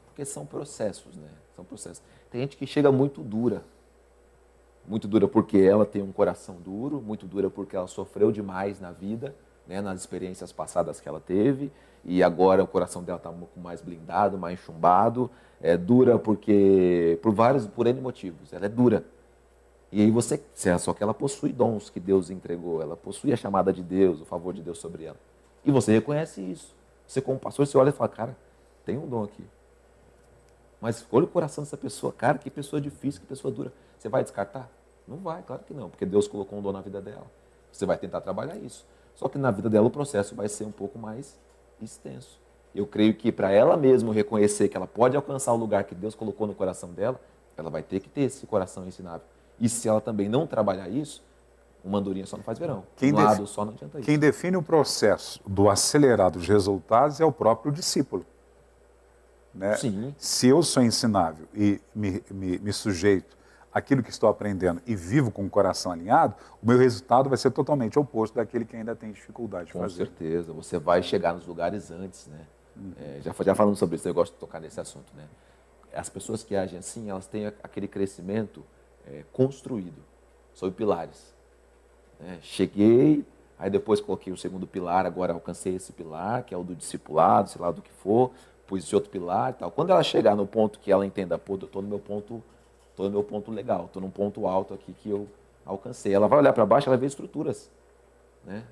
Porque são processos, né? São processos. Tem gente que chega muito dura porque ela tem um coração duro, muito dura porque ela sofreu demais na vida, né, nas experiências passadas que ela teve, e agora o coração dela está um pouco mais blindado, mais chumbado. É dura porque por N motivos, ela é dura. E aí só que ela possui dons que Deus entregou, ela possui a chamada de Deus, o favor de Deus sobre ela. E você reconhece isso. Você como pastor, você olha e fala, cara, tem um dom aqui. Mas olha o coração dessa pessoa, cara, que pessoa difícil, que pessoa dura. Você vai descartar? Não vai, claro que não, porque Deus colocou um dom na vida dela. Você vai tentar trabalhar isso. Só que na vida dela o processo vai ser um pouco mais extenso. Eu creio que para ela mesma reconhecer que ela pode alcançar o lugar que Deus colocou no coração dela, ela vai ter que ter esse coração ensinável. E se ela também não trabalhar isso, uma andorinha só não faz verão. Um lado só não adianta isso. Quem define o processo do acelerar dos resultados é o próprio discípulo. Né? Sim. Se eu sou ensinável e me sujeito àquilo que estou aprendendo e vivo com o coração alinhado, o meu resultado vai ser totalmente oposto daquele que ainda tem dificuldade de fazer. Com certeza. Você vai chegar nos lugares antes, né? Já falando sobre isso, eu gosto de tocar nesse assunto, né? As pessoas que agem assim, elas têm aquele crescimento construído, sob pilares. Cheguei, aí depois coloquei o segundo pilar, agora alcancei esse pilar, que é o do discipulado, sei lá do que for, pus esse outro pilar e tal. Quando ela chegar no ponto que ela entenda, pô, eu estou no meu ponto legal, estou num ponto alto aqui que eu alcancei. Ela vai olhar para baixo, ela vai ver estruturas, né?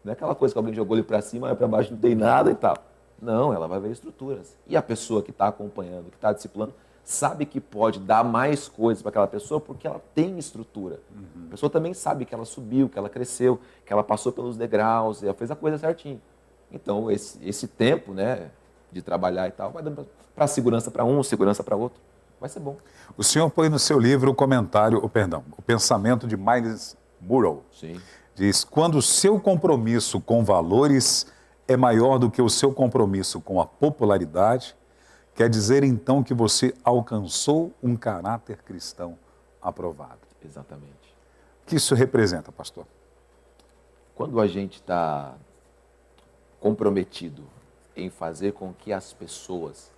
Não é aquela coisa que alguém jogou ele para cima, olha para baixo, não tem nada e tal. Não, ela vai ver estruturas. E a pessoa que está acompanhando, que está discipulando, sabe que pode dar mais coisas para aquela pessoa porque ela tem estrutura. A pessoa também sabe que ela subiu, que ela cresceu, que ela passou pelos degraus, ela fez a coisa certinho. Então, esse tempo, né, de trabalhar e tal, vai dando para segurança para um, segurança para outro. Vai ser bom. O senhor põe no seu livro o pensamento de Miles Monroe. Sim. Diz, quando o seu compromisso com valores é maior do que o seu compromisso com a popularidade, quer dizer então que você alcançou um caráter cristão aprovado. Exatamente. O que isso representa, pastor? Quando a gente está comprometido em fazer com que as pessoas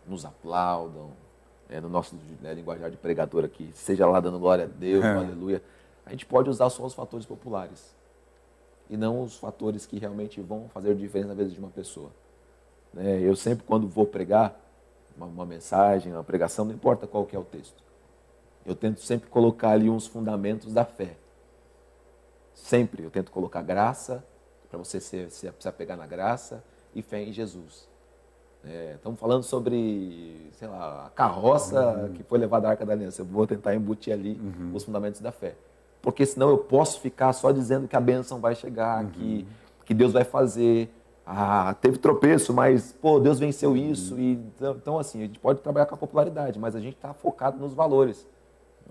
nos aplaudam, no nosso linguajar de pregador aqui, seja lá dando glória a Deus, aleluia, a gente pode usar só os fatores populares e não os fatores que realmente vão fazer diferença na vida de uma pessoa. Eu sempre, quando vou pregar uma mensagem, uma pregação, não importa qual que é o texto, eu tento sempre colocar ali uns fundamentos da fé. Sempre eu tento colocar graça, para você se apegar na graça, e fé em Jesus. Estamos falando sobre, sei lá, a carroça que foi levada à Arca da Aliança. Eu vou tentar embutir ali os fundamentos da fé. Porque senão eu posso ficar só dizendo que a bênção vai chegar, que Deus vai fazer. Teve tropeço, mas, pô, Deus venceu isso. Então, assim, a gente pode trabalhar com a popularidade, mas a gente está focado nos valores.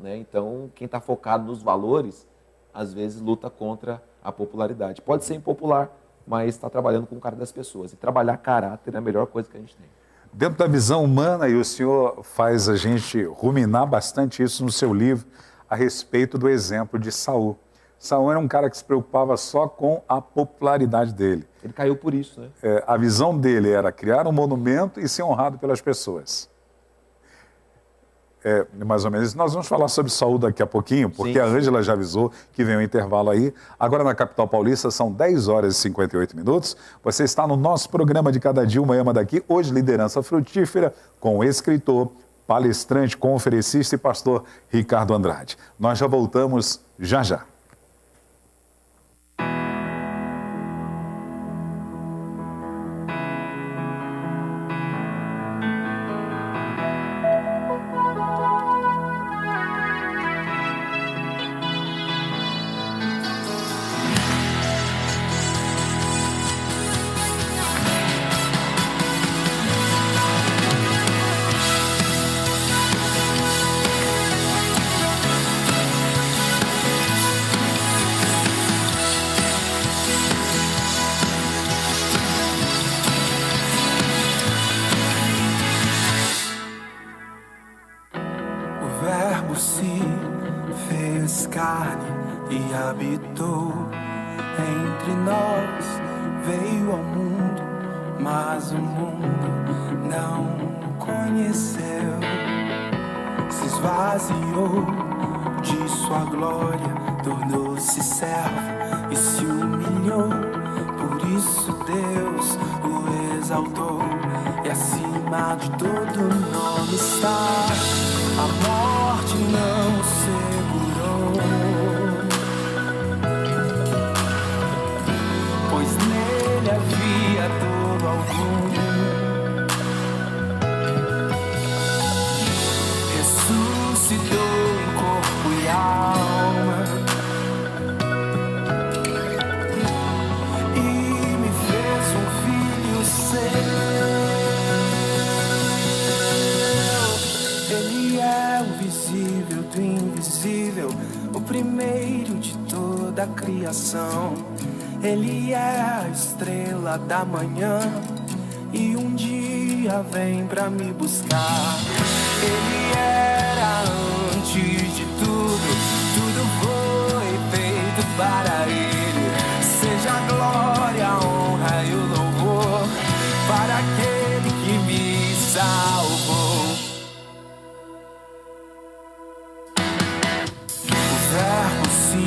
Então, quem está focado nos valores, às vezes luta contra a popularidade. Pode ser impopular, mas está trabalhando com o cara das pessoas. E trabalhar caráter é a melhor coisa que a gente tem. Dentro da visão humana, e o senhor faz a gente ruminar bastante isso no seu livro, a respeito do exemplo de Saul. Saul era um cara que se preocupava só com a popularidade dele. Ele caiu por isso, né? A visão dele era criar um monumento e ser honrado pelas pessoas. Mais ou menos. Nós vamos falar sobre Saul daqui a pouquinho, porque sim, a Ângela já avisou que vem um intervalo aí. Agora na capital paulista são 10 horas e 58 minutos. Você está no nosso programa de Cada Dia Uma Ema daqui, hoje Liderança Frutífera, com o escritor, palestrante, conferencista e pastor Ricardo Andrade. Nós já voltamos já já. carne e habitou entre nós, veio ao mundo, mas o mundo não o conheceu. Se esvaziou de sua glória, tornou-se servo e se humilhou por isso Deus o exaltou, e acima de todo nome está. A morte não o segurou, pois nele havia todo algum. Ressuscitou em corpo e alma, e me fez um filho seu. Ele é o visível do invisível, o primeiro de toda a criação. Ele é a estrela da manhã, e um dia vem pra me buscar. Ele era antes de tudo, tudo foi feito para ele. Seja a glória, a honra e o louvor para aquele que me salvou. O Verbo se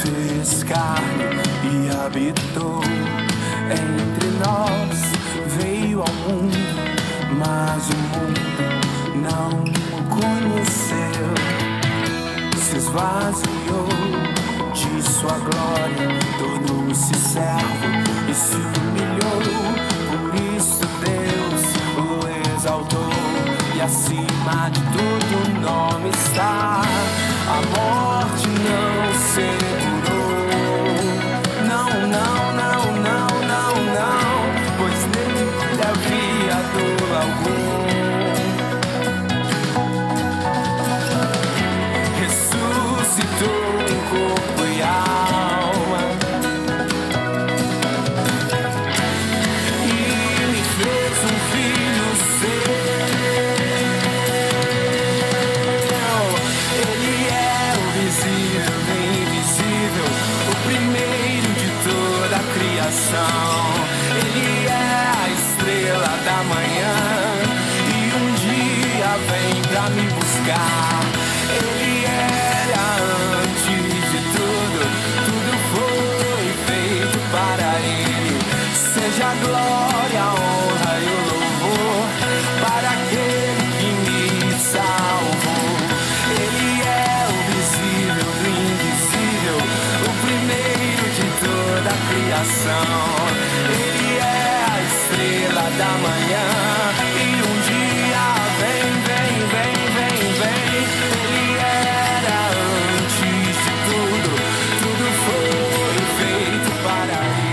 fez carne e habitou entre nós, veio ao mundo, mas o mundo não o conheceu. Se esvaziou de sua glória, tornou-se servo e se humilhou. Por isso Deus o exaltou, e acima de todo nome está. A morte não segurou, não, não, não, não, não, não, pois nele havia dor algum. Ressuscitou em corpo e alma, e me fez um filho seu. Ele é o visível do invisível, o primeiro de toda a criação. Ele é a estrela da manhã, e um dia vem pra me buscar. Ele era antes de tudo, tudo foi feito para ele. Seja a glória, a honra e o louvor para aquele que me salvou. Ele é o visível do invisível, o primeiro de toda a criação. Ele é a estrela da manhã, e um dia vem, vem, vem, vem, vem. Ele era antes de tudo, tudo foi feito para ele.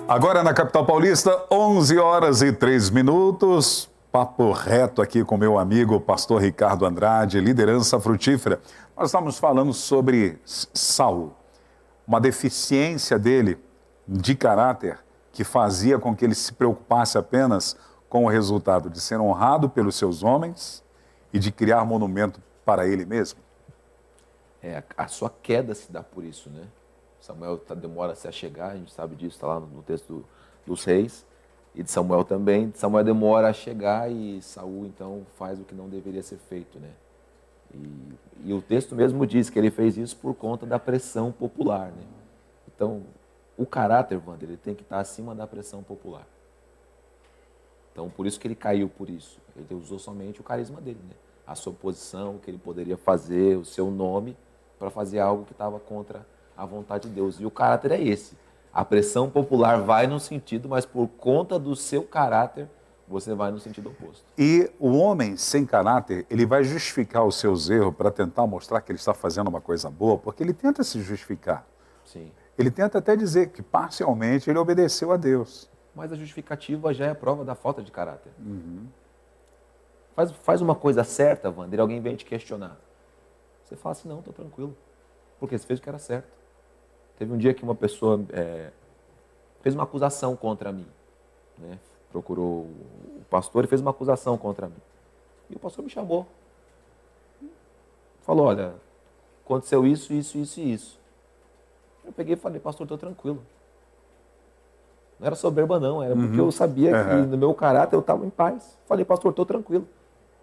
Agora na capital paulista, 11 horas e 3 minutos. Papo reto aqui com meu amigo pastor Ricardo Andrade, liderança frutífera. Nós estamos falando sobre Saul, uma deficiência dele de caráter que fazia com que ele se preocupasse apenas com o resultado de ser honrado pelos seus homens e de criar monumento para ele mesmo. A sua queda se dá por isso, né? Samuel demora-se a chegar, a gente sabe disso, está lá no texto dos reis, e de Samuel também. Samuel demora a chegar e Saul, então, faz o que não deveria ser feito, né? E o texto mesmo diz que ele fez isso por conta da pressão popular, né? Então, o caráter, Wander, ele tem que estar acima da pressão popular. Então, por isso que ele caiu por isso. Ele usou somente o carisma dele, né? A sua posição, o que ele poderia fazer, o seu nome, para fazer algo que estava contra a vontade de Deus. E o caráter é esse. A pressão popular vai no sentido, mas por conta do seu caráter, você vai no sentido oposto. E o homem sem caráter, ele vai justificar os seus erros para tentar mostrar que ele está fazendo uma coisa boa, porque ele tenta se justificar. Sim. Ele tenta até dizer que parcialmente ele obedeceu a Deus. Mas a justificativa já é a prova da falta de caráter. Faz uma coisa certa, Wander, e alguém vem te questionar. Você fala assim, não, estou tranquilo. Porque você fez o que era certo. Teve um dia que uma pessoa fez uma acusação contra mim, né? Procurou o pastor e fez uma acusação contra mim. E o pastor me chamou. Falou, olha, aconteceu isso, isso, isso e isso. Eu peguei e falei, pastor, estou tranquilo. Não era soberba não, era porque eu sabia que no meu caráter eu estava em paz. Falei, pastor, estou tranquilo.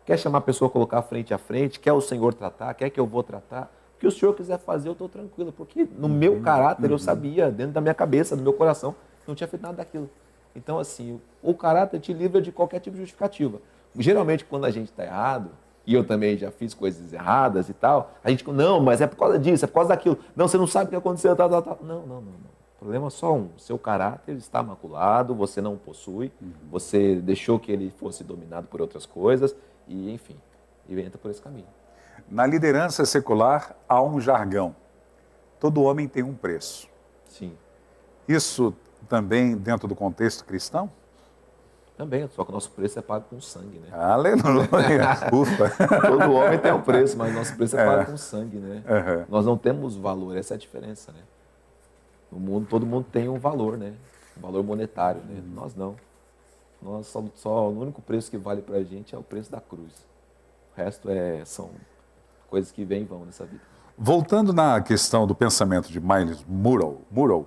Quer chamar a pessoa, colocar frente a frente, quer o Senhor tratar, quer que eu vou tratar. O que o Senhor quiser fazer, eu estou tranquilo. Porque no meu caráter eu sabia, dentro da minha cabeça, do meu coração, não tinha feito nada daquilo. Então, assim, o caráter te livra de qualquer tipo de justificativa. Geralmente, quando a gente está errado, e eu também já fiz coisas erradas e tal, a gente, não, mas é por causa disso, é por causa daquilo. Não, você não sabe o que aconteceu, tal. Não. O problema é só um. Seu caráter está maculado, você não o possui, você deixou que ele fosse dominado por outras coisas, e enfim, e entra por esse caminho. Na liderança secular há um jargão. Todo homem tem um preço. Sim. Isso também dentro do contexto cristão? Também, só que o nosso preço é pago com sangue, né? Aleluia! Ufa! Todo homem tem um preço, mas nosso preço é pago com sangue, né? Uhum. Nós não temos valor, essa é a diferença, né? No mundo, todo mundo tem um valor, né? Um valor monetário, né? Nós não. Nós só o único preço que vale pra gente é o preço da cruz. O resto são coisas que vêm e vão nessa vida. Voltando na questão do pensamento de Miles Monroe,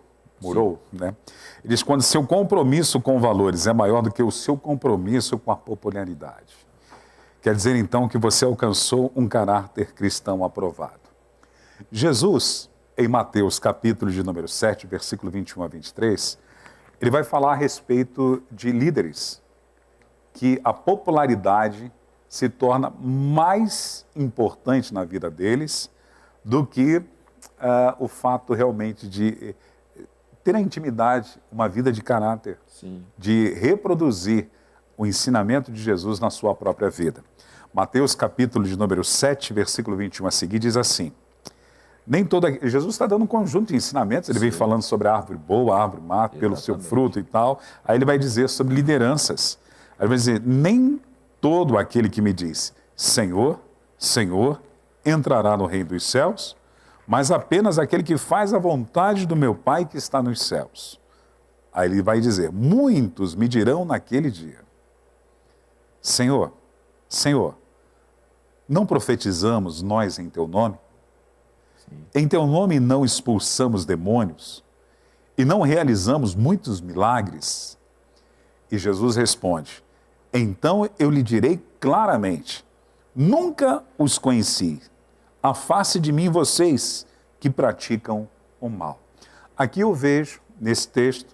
né? Ele diz, quando seu compromisso com valores é maior do que o seu compromisso com a popularidade. Quer dizer, então, que você alcançou um caráter cristão aprovado. Jesus, em Mateus, capítulo de número 7, versículo 21 a 23, ele vai falar a respeito de líderes, que a popularidade se torna mais importante na vida deles do que o fato realmente de ter a intimidade, uma vida de caráter, Sim. de reproduzir o ensinamento de Jesus na sua própria vida. Mateus capítulo de número 7, versículo 21 a seguir, diz assim, Jesus está dando um conjunto de ensinamentos, ele vem falando sobre a árvore boa, a árvore má, pelo seu fruto e tal, aí ele vai dizer sobre lideranças. Aí ele vai dizer, nem todo aquele que me diz, Senhor, Senhor, entrará no reino dos céus, mas apenas aquele que faz a vontade do meu Pai que está nos céus. Aí ele vai dizer, muitos me dirão naquele dia, Senhor, Senhor, não profetizamos nós em teu nome? Sim. Em teu nome não expulsamos demônios? E não realizamos muitos milagres? E Jesus responde, então eu lhe direi claramente, nunca os conheci. Afaste de mim vocês que praticam o mal. Aqui eu vejo, nesse texto,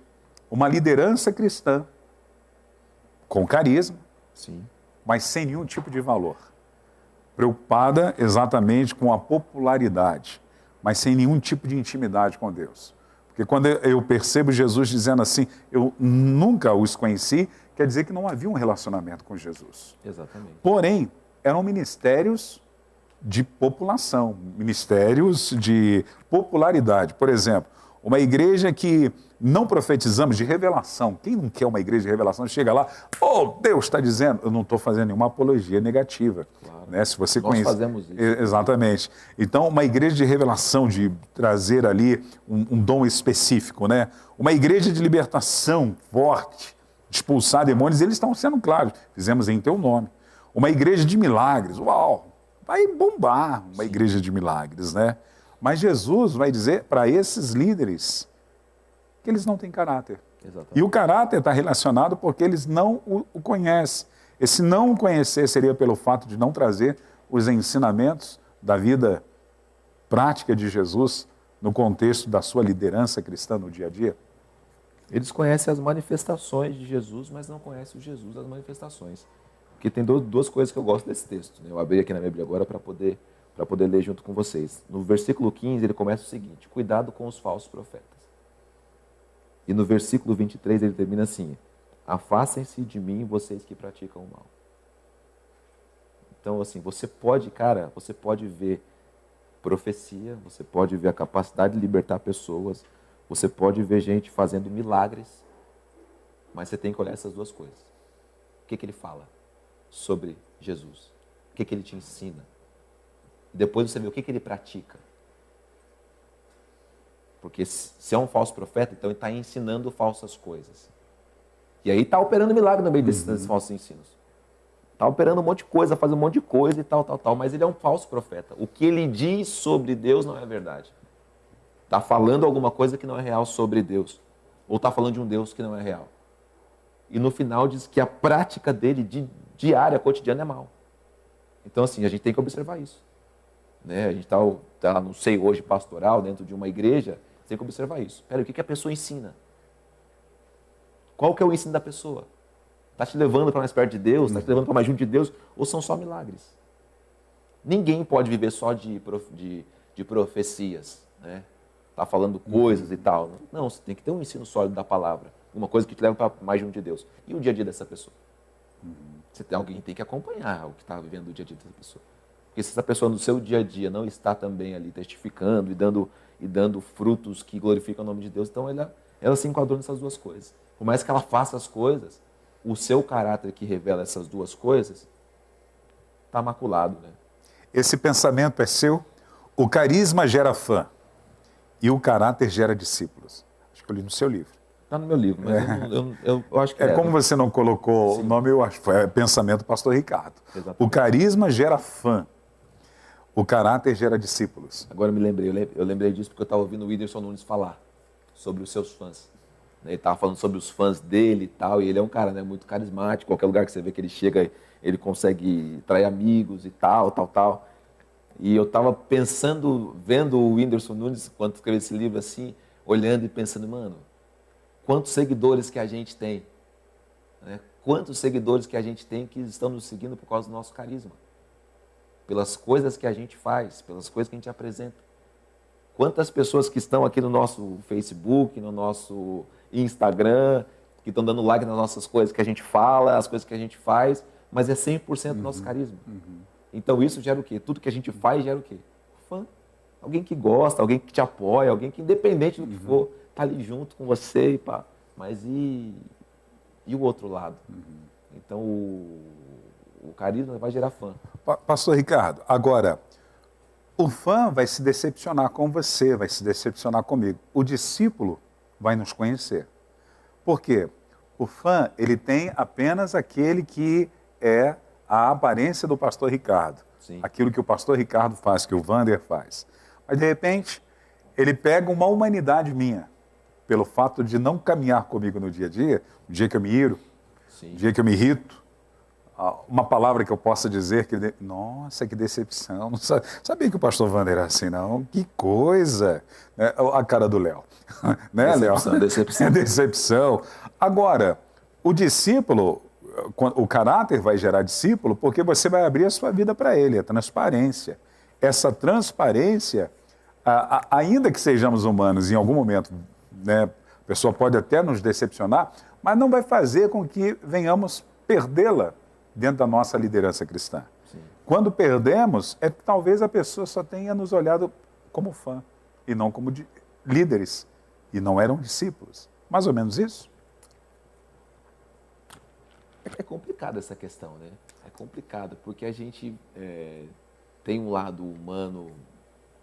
uma liderança cristã com carisma, Sim. mas sem nenhum tipo de valor. Preocupada exatamente com a popularidade, mas sem nenhum tipo de intimidade com Deus. Porque quando eu percebo Jesus dizendo assim, eu nunca os conheci, quer dizer que não havia um relacionamento com Jesus. Exatamente. Porém, eram ministérios de população, ministérios de popularidade. Por exemplo, uma igreja que não profetizamos de revelação. Quem não quer uma igreja de revelação? Chega lá, Deus está dizendo. Eu não estou fazendo nenhuma apologia negativa. Claro. Né? Se você Nós fazemos isso. Exatamente. Então, uma igreja de revelação, de trazer ali um dom específico, né? Uma igreja de libertação forte, de expulsar demônios, eles estão sendo claros. Fizemos em teu nome. Uma igreja de milagres, uau! Vai bombar uma igreja de milagres, né? Mas Jesus vai dizer para esses líderes que eles não têm caráter. Exatamente. E o caráter está relacionado porque eles não o conhecem. Esse não o conhecer seria pelo fato de não trazer os ensinamentos da vida prática de Jesus no contexto da sua liderança cristã no dia a dia? Eles conhecem as manifestações de Jesus, mas não conhecem o Jesus das manifestações. Porque tem duas coisas que eu gosto desse texto. Né? Eu abri aqui na Bíblia agora para poder ler junto com vocês. No versículo 15, ele começa o seguinte, cuidado com os falsos profetas. E no versículo 23, ele termina assim, afastem-se de mim, vocês que praticam o mal. Então, assim, você pode ver profecia, você pode ver a capacidade de libertar pessoas, você pode ver gente fazendo milagres, mas você tem que olhar essas duas coisas. O que ele fala sobre Jesus? O que ele te ensina? E depois você vê o que ele pratica. Porque se é um falso profeta, então ele está ensinando falsas coisas. E aí está operando milagre no meio desses falsos ensinos. Está operando um monte de coisa, fazendo um monte de coisa e tal. Mas ele é um falso profeta. O que ele diz sobre Deus não é verdade. está falando alguma coisa que não é real sobre Deus, ou está falando de um Deus que não é real. E no final diz que a prática dele diária, cotidiana, é mal. Então, assim, a gente tem que observar isso. Né? A gente tá, não sei, hoje pastoral, dentro de uma igreja, tem que observar isso. Peraí, o que a pessoa ensina? Qual que é o ensino da pessoa? Está te levando para mais perto de Deus? Está te levando para mais junto de Deus? Ou são só milagres? Ninguém pode viver só de profecias, né? Tá falando coisas e tal. Não, você tem que ter um ensino sólido da palavra. Uma coisa que te leva para mais junto de Deus. E o dia a dia dessa pessoa? Alguém tem que acompanhar o que está vivendo o dia a dia dessa pessoa. Porque se essa pessoa no seu dia a dia não está também ali testificando e dando frutos que glorificam o nome de Deus, então ela se enquadrou nessas duas coisas. Por mais que ela faça as coisas, o seu caráter que revela essas duas coisas está maculado, né? Esse pensamento é seu? O carisma gera fã e o caráter gera discípulos. Acho que eu li no seu livro. Está no meu livro, mas eu acho que como você não colocou o nome, eu acho que foi pensamento do pastor Ricardo. Exatamente. O carisma gera fã, o caráter gera discípulos. Agora eu lembrei disso porque eu estava ouvindo o Whindersson Nunes falar sobre os seus fãs. Ele estava falando sobre os fãs dele e tal, e ele é um cara, né, muito carismático. Qualquer lugar que você vê que ele chega, ele consegue trair amigos e tal. E eu estava pensando, vendo o Whindersson Nunes, quando escreveu esse livro assim, olhando e pensando, mano, quantos seguidores que a gente tem, né? Quantos seguidores que a gente tem que estão nos seguindo por causa do nosso carisma, pelas coisas que a gente faz, pelas coisas que a gente apresenta. Quantas pessoas que estão aqui no nosso Facebook, no nosso Instagram, que estão dando like nas nossas coisas que a gente fala, as coisas que a gente faz, mas é 100% nosso carisma. Então isso gera o quê? Tudo que a gente faz gera o quê? Fã. Alguém que gosta, alguém que te apoia, alguém que, independente do que for, tá ali junto com você e pá. Mas e o outro lado? Então o carisma vai gerar fã. Pastor Ricardo, agora, o fã vai se decepcionar com você, vai se decepcionar comigo. O discípulo vai nos conhecer. Por quê? O fã, ele tem apenas aquele que é a aparência do pastor Ricardo. Sim. Aquilo que o pastor Ricardo faz, que o Wander faz. Mas, de repente, ele pega uma humanidade minha, pelo fato de não caminhar comigo no dia a dia, o dia que eu me iro, o dia que eu me irrito, uma palavra que eu possa dizer que... Nossa, que decepção. Não sabia que o pastor Wander era assim, não. Que coisa. A cara do Léo. Né, Léo? Decepção. É decepção. Agora, o discípulo, o caráter vai gerar discípulo porque você vai abrir a sua vida para ele, a transparência. Essa transparência, ainda que sejamos humanos, em algum momento, né, a pessoa pode até nos decepcionar, mas não vai fazer com que venhamos perdê-la dentro da nossa liderança cristã. Sim. Quando perdemos, é que talvez a pessoa só tenha nos olhado como fã e não como líderes, e não eram discípulos. Mais ou menos isso? É complicada essa questão, né? É complicado, porque a gente tem um lado humano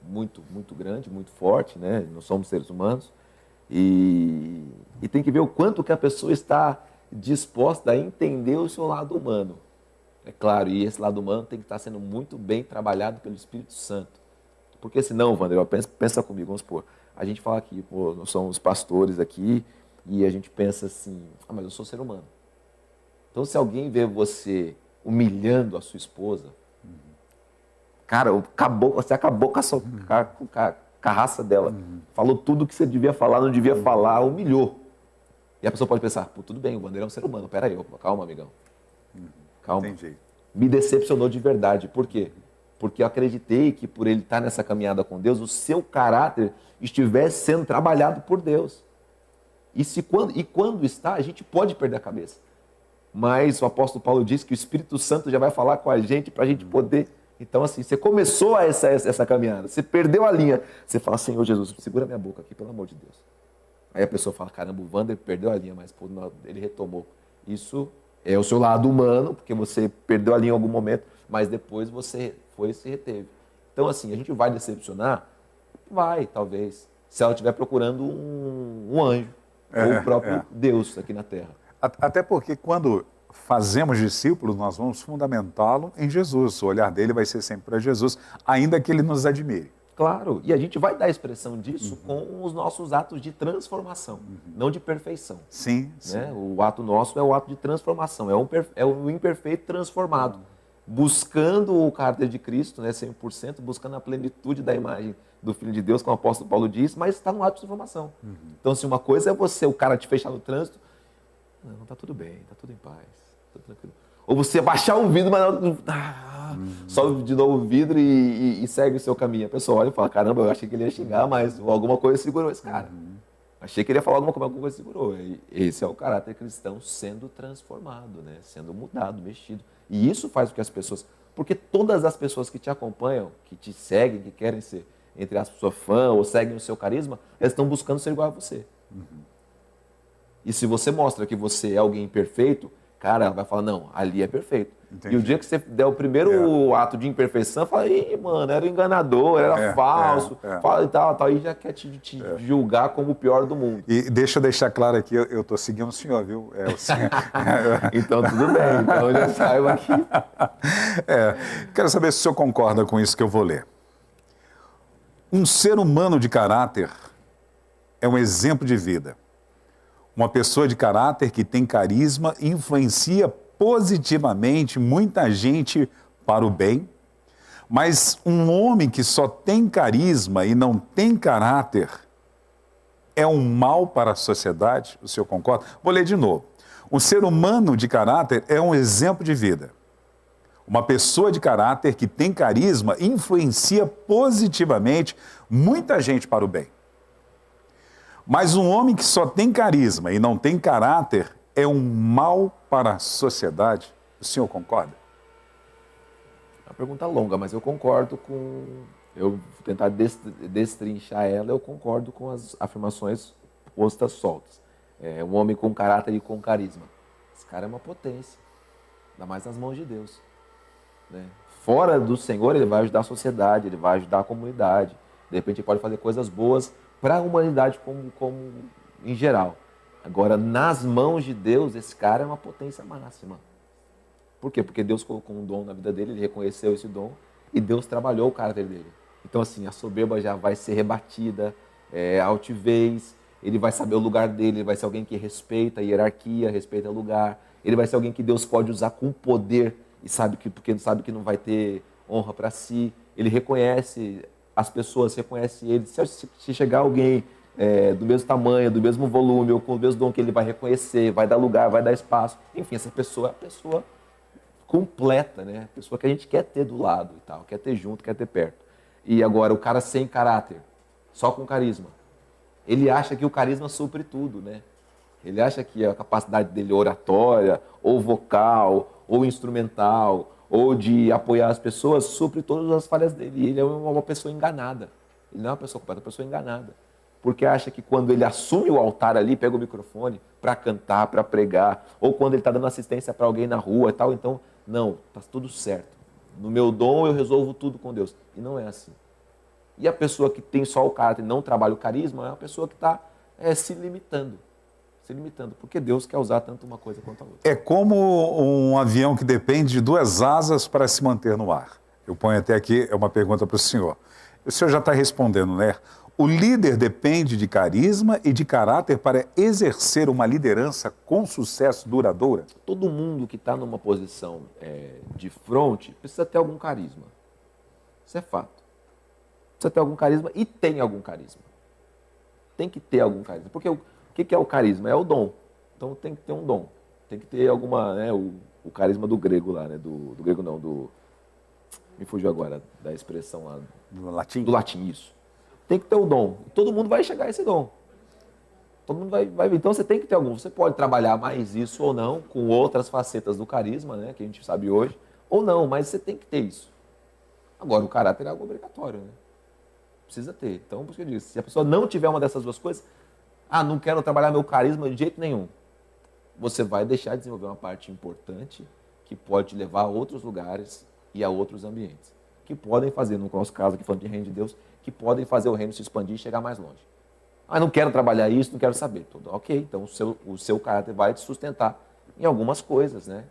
muito, muito grande, muito forte, né? Nós somos seres humanos, e tem que ver o quanto que a pessoa está disposta a entender o seu lado humano. É claro, e esse lado humano tem que estar sendo muito bem trabalhado pelo Espírito Santo. Porque senão, Wander, pensa comigo, vamos supor, a gente fala aqui, pô, nós somos pastores aqui, e a gente pensa assim, mas eu sou ser humano. Então, se alguém vê você humilhando a sua esposa, cara, você acabou com a raça dela, falou tudo que você devia falar, não devia falar, humilhou. E a pessoa pode pensar, pô, tudo bem, o Wander é um ser humano, peraí, calma, amigão. Calma. Entendi. Me decepcionou de verdade. Por quê? Porque eu acreditei que por ele estar nessa caminhada com Deus, o seu caráter estivesse sendo trabalhado por Deus. E quando está, a gente pode perder a cabeça. Mas o apóstolo Paulo diz que o Espírito Santo já vai falar com a gente para a gente poder... Então, assim, você começou essa caminhada, você perdeu a linha. Você fala, Senhor Jesus, segura minha boca aqui, pelo amor de Deus. Aí a pessoa fala, caramba, o Wander perdeu a linha, mas pô, ele retomou. Isso é o seu lado humano, porque você perdeu a linha em algum momento, mas depois você foi e se reteve. Então, assim, a gente vai decepcionar? Vai, talvez. Se ela estiver procurando um anjo, ou o próprio Deus aqui na Terra. Até porque quando fazemos discípulos, nós vamos fundamentá-lo em Jesus. O olhar dele vai ser sempre para Jesus, ainda que ele nos admire. Claro, e a gente vai dar expressão disso com os nossos atos de transformação, não de perfeição. Sim, sim. Né? O ato nosso é o ato de transformação, é o imperfeito transformado, buscando o caráter de Cristo, né, 100%, buscando a plenitude da imagem do Filho de Deus, como o apóstolo Paulo diz, mas está no ato de transformação. Então, se uma coisa é você, o cara te fechar no trânsito, não, tá tudo bem, tá tudo em paz, tá tranquilo. Ou você baixar o vidro, mas não, sobe de novo o vidro e segue o seu caminho. A pessoa olha e fala, caramba, eu achei que ele ia xingar, mas alguma coisa segurou esse cara. Achei que ele ia falar alguma coisa segurou. E esse é o caráter cristão sendo transformado, né? Sendo mudado, mexido. E isso faz com que as pessoas... Porque todas as pessoas que te acompanham, que te seguem, que querem ser, entre aspas, sua fã ou seguem o seu carisma, elas estão buscando ser igual a você. E se você mostra que você é alguém perfeito, cara, ela vai falar, não, ali é perfeito. Entendi. E o dia que você der o primeiro ato de imperfeição, fala, ih, mano, era enganador, era falso, fala e tal, aí já quer te julgar como o pior do mundo. E deixa eu deixar claro aqui, eu estou seguindo o senhor, viu? O senhor... Então tudo bem, então eu já saiba aqui. Quero saber se o senhor concorda com isso que eu vou ler. Um ser humano de caráter é um exemplo de vida. Uma pessoa de caráter que tem carisma influencia positivamente muita gente para o bem, mas um homem que só tem carisma e não tem caráter é um mal para a sociedade? O senhor concorda? Vou ler de novo. Um ser humano de caráter é um exemplo de vida. Uma pessoa de caráter que tem carisma influencia positivamente muita gente para o bem. Mas um homem que só tem carisma e não tem caráter é um mal para a sociedade. O senhor concorda? É uma pergunta longa, mas eu concordo com... Eu vou tentar destrinchar ela, eu concordo com as afirmações postas soltas. É um homem com caráter e com carisma. Esse cara é uma potência, ainda mais nas mãos de Deus. Né? Fora do Senhor, ele vai ajudar a sociedade, ele vai ajudar a comunidade. De repente, ele pode fazer coisas boas para a humanidade como em geral. Agora, nas mãos de Deus, esse cara é uma potência máxima. Por quê? Porque Deus colocou um dom na vida dele, ele reconheceu esse dom e Deus trabalhou o caráter dele. Então, assim, a soberba já vai ser rebatida, a altivez, ele vai saber o lugar dele, ele vai ser alguém que respeita a hierarquia, respeita o lugar, ele vai ser alguém que Deus pode usar com poder e porque sabe que não vai ter honra para si. Ele reconhece as pessoas, reconhece ele. Se chegar alguém do mesmo tamanho, do mesmo volume, ou com o mesmo dom que ele vai reconhecer, vai dar lugar, vai dar espaço. Enfim, essa pessoa é a pessoa completa, né? A pessoa que a gente quer ter do lado e tal, quer ter junto, quer ter perto. E agora, o cara sem caráter, só com carisma. Ele acha que o carisma supre tudo, né? Ele acha que a capacidade dele oratória, ou vocal, ou instrumental, ou de apoiar as pessoas, supre todas as falhas dele. E ele é uma pessoa enganada. Ele não é uma pessoa completa, é uma pessoa enganada. Porque acha que quando ele assume o altar ali, pega o microfone para cantar, para pregar, ou quando ele está dando assistência para alguém na rua e tal, então, não, está tudo certo. No meu dom eu resolvo tudo com Deus. E não é assim. E a pessoa que tem só o caráter e não trabalha o carisma é uma pessoa que está se limitando. Se limitando, porque Deus quer usar tanto uma coisa quanto a outra. É como um avião que depende de duas asas para se manter no ar. Eu ponho até aqui, é uma pergunta para o senhor. O senhor já está respondendo, né? O líder depende de carisma e de caráter para exercer uma liderança com sucesso duradoura? Todo mundo que está numa posição de fronte precisa ter algum carisma. Isso é fato. Precisa ter algum carisma e tem algum carisma. Tem que ter algum carisma. Porque o que é o carisma? É o dom. Então tem que ter um dom. Tem que ter alguma, né, o carisma do grego lá, né? Do grego não, me fugiu agora da expressão lá. Do latim? Do latim, isso. Tem que ter o dom. Todo mundo vai chegar a esse dom. Todo mundo vai ver. Então você tem que ter algum. Você pode trabalhar mais isso ou não, com outras facetas do carisma, né, que a gente sabe hoje, ou não, mas você tem que ter isso. Agora, o caráter é algo obrigatório, né? Precisa ter. Então, por isso que eu disse, se a pessoa não tiver uma dessas duas coisas, não quero trabalhar meu carisma de jeito nenhum. Você vai deixar de desenvolver uma parte importante que pode te levar a outros lugares e a outros ambientes. Que podem fazer, no nosso caso aqui falando de reino de Deus, que podem fazer o reino se expandir e chegar mais longe. Não quero trabalhar isso, não quero saber. Tudo ok, então o seu caráter vai te sustentar em algumas coisas, né?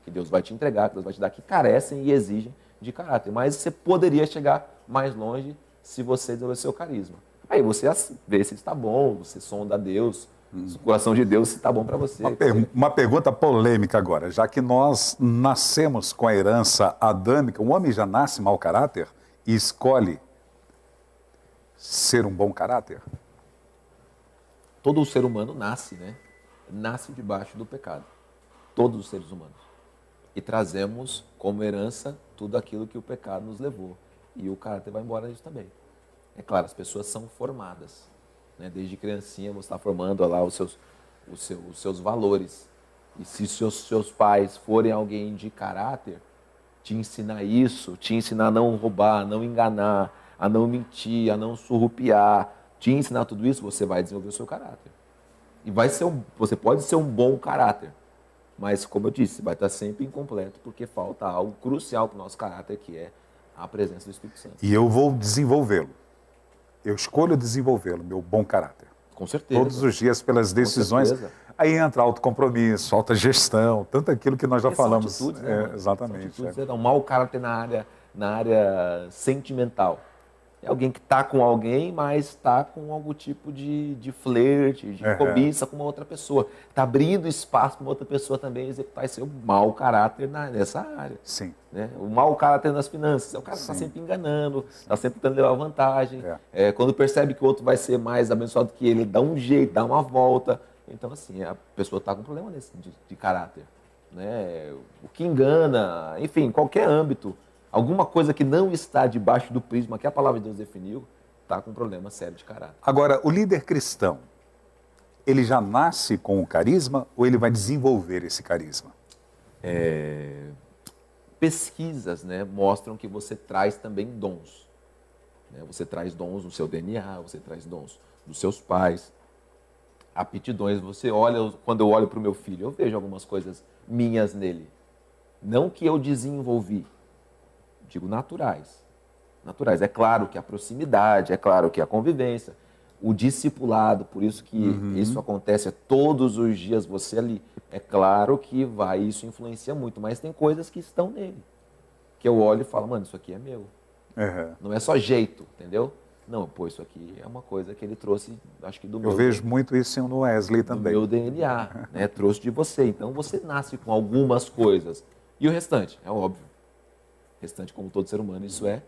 Que Deus vai te entregar, que Deus vai te dar, que carecem e exigem de caráter. Mas você poderia chegar mais longe se você desenvolver seu carisma. Aí você vê se está bom, você sonda a Deus, o coração de Deus, se está bom para você. Uma pergunta polêmica agora. Já que nós nascemos com a herança adâmica, o homem já nasce mau caráter e escolhe ser um bom caráter? Todo ser humano nasce, né? Nasce debaixo do pecado. Todos os seres humanos. E trazemos como herança tudo aquilo que o pecado nos levou. E o caráter vai embora disso também. É claro, as pessoas são formadas. Né? Desde criancinha você está formando lá os seus valores. E se seus pais forem alguém de caráter, te ensinar isso, te ensinar a não roubar, a não enganar, a não mentir, a não surrupiar, te ensinar tudo isso, você vai desenvolver o seu caráter. E você pode ser um bom caráter, mas, como eu disse, vai estar sempre incompleto, porque falta algo crucial para o nosso caráter, que é a presença do Espírito Santo. E eu vou desenvolvê-lo. Eu escolho desenvolvê-lo, meu bom caráter. Com certeza. Todos os dias pelas decisões. Aí entra autocompromisso, autogestão, tanto aquilo que nós já falamos. São atitudes, né, exatamente. São atitudes, um mau caráter na área sentimental. É alguém que está com alguém, mas está com algum tipo de flerte, de cobiça com uma outra pessoa. Está abrindo espaço para uma outra pessoa também executar esse mau caráter nessa área. Sim. Né? O mau caráter nas finanças. É o cara que está sempre enganando, está sempre tentando levar vantagem. Quando percebe que o outro vai ser mais abençoado que ele, dá um jeito, dá uma volta. Então, assim, a pessoa está com um problema de caráter. Né? O que engana, enfim, qualquer âmbito. Alguma coisa que não está debaixo do prisma que a palavra de Deus definiu, está com um problema sério de caráter. Agora, o líder cristão, ele já nasce com o carisma ou ele vai desenvolver esse carisma? Pesquisas, né, mostram que você traz também dons. Né? Você traz dons no seu DNA, você traz dons dos seus pais, aptidões. Você olha, quando eu olho para o meu filho, eu vejo algumas coisas minhas nele. Não que eu desenvolvi, digo naturais. Naturais. É claro que a proximidade, é claro que a convivência, o discipulado, por isso que isso acontece todos os dias, você ali. É claro que isso influencia muito, mas tem coisas que estão nele. Que eu olho e falo, mano, isso aqui é meu. Não é só jeito, entendeu? Não, pô, isso aqui é uma coisa que ele trouxe, acho que do meu... Eu vejo muito isso no Wesley também. Do meu DNA, né? Trouxe de você. Então você nasce com algumas coisas. E o restante, é óbvio. Restante, como todo ser humano, isso é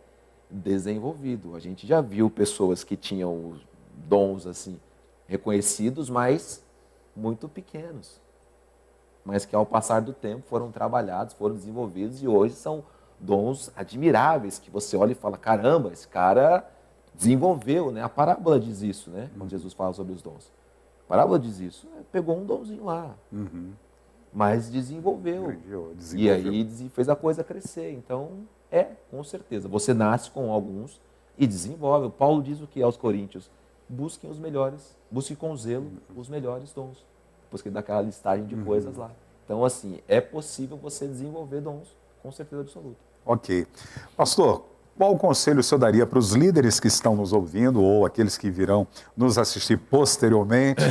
desenvolvido. A gente já viu pessoas que tinham dons assim reconhecidos, mas muito pequenos. Mas que ao passar do tempo foram trabalhados, foram desenvolvidos e hoje são dons admiráveis que você olha e fala, caramba, esse cara desenvolveu, né? A parábola diz isso, né? Quando Jesus fala sobre os dons. A parábola diz isso. Pegou um donzinho lá. Mas desenvolveu. E aí fez a coisa crescer. Então, com certeza. Você nasce com alguns e desenvolve. O Paulo diz o que aos Coríntios? Busquem os melhores, busquem com zelo os melhores dons. Depois que ele dá aquela listagem de coisas lá. Então, assim, é possível você desenvolver dons, com certeza absoluta. Ok. Pastor, qual conselho o senhor daria para os líderes que estão nos ouvindo ou aqueles que virão nos assistir posteriormente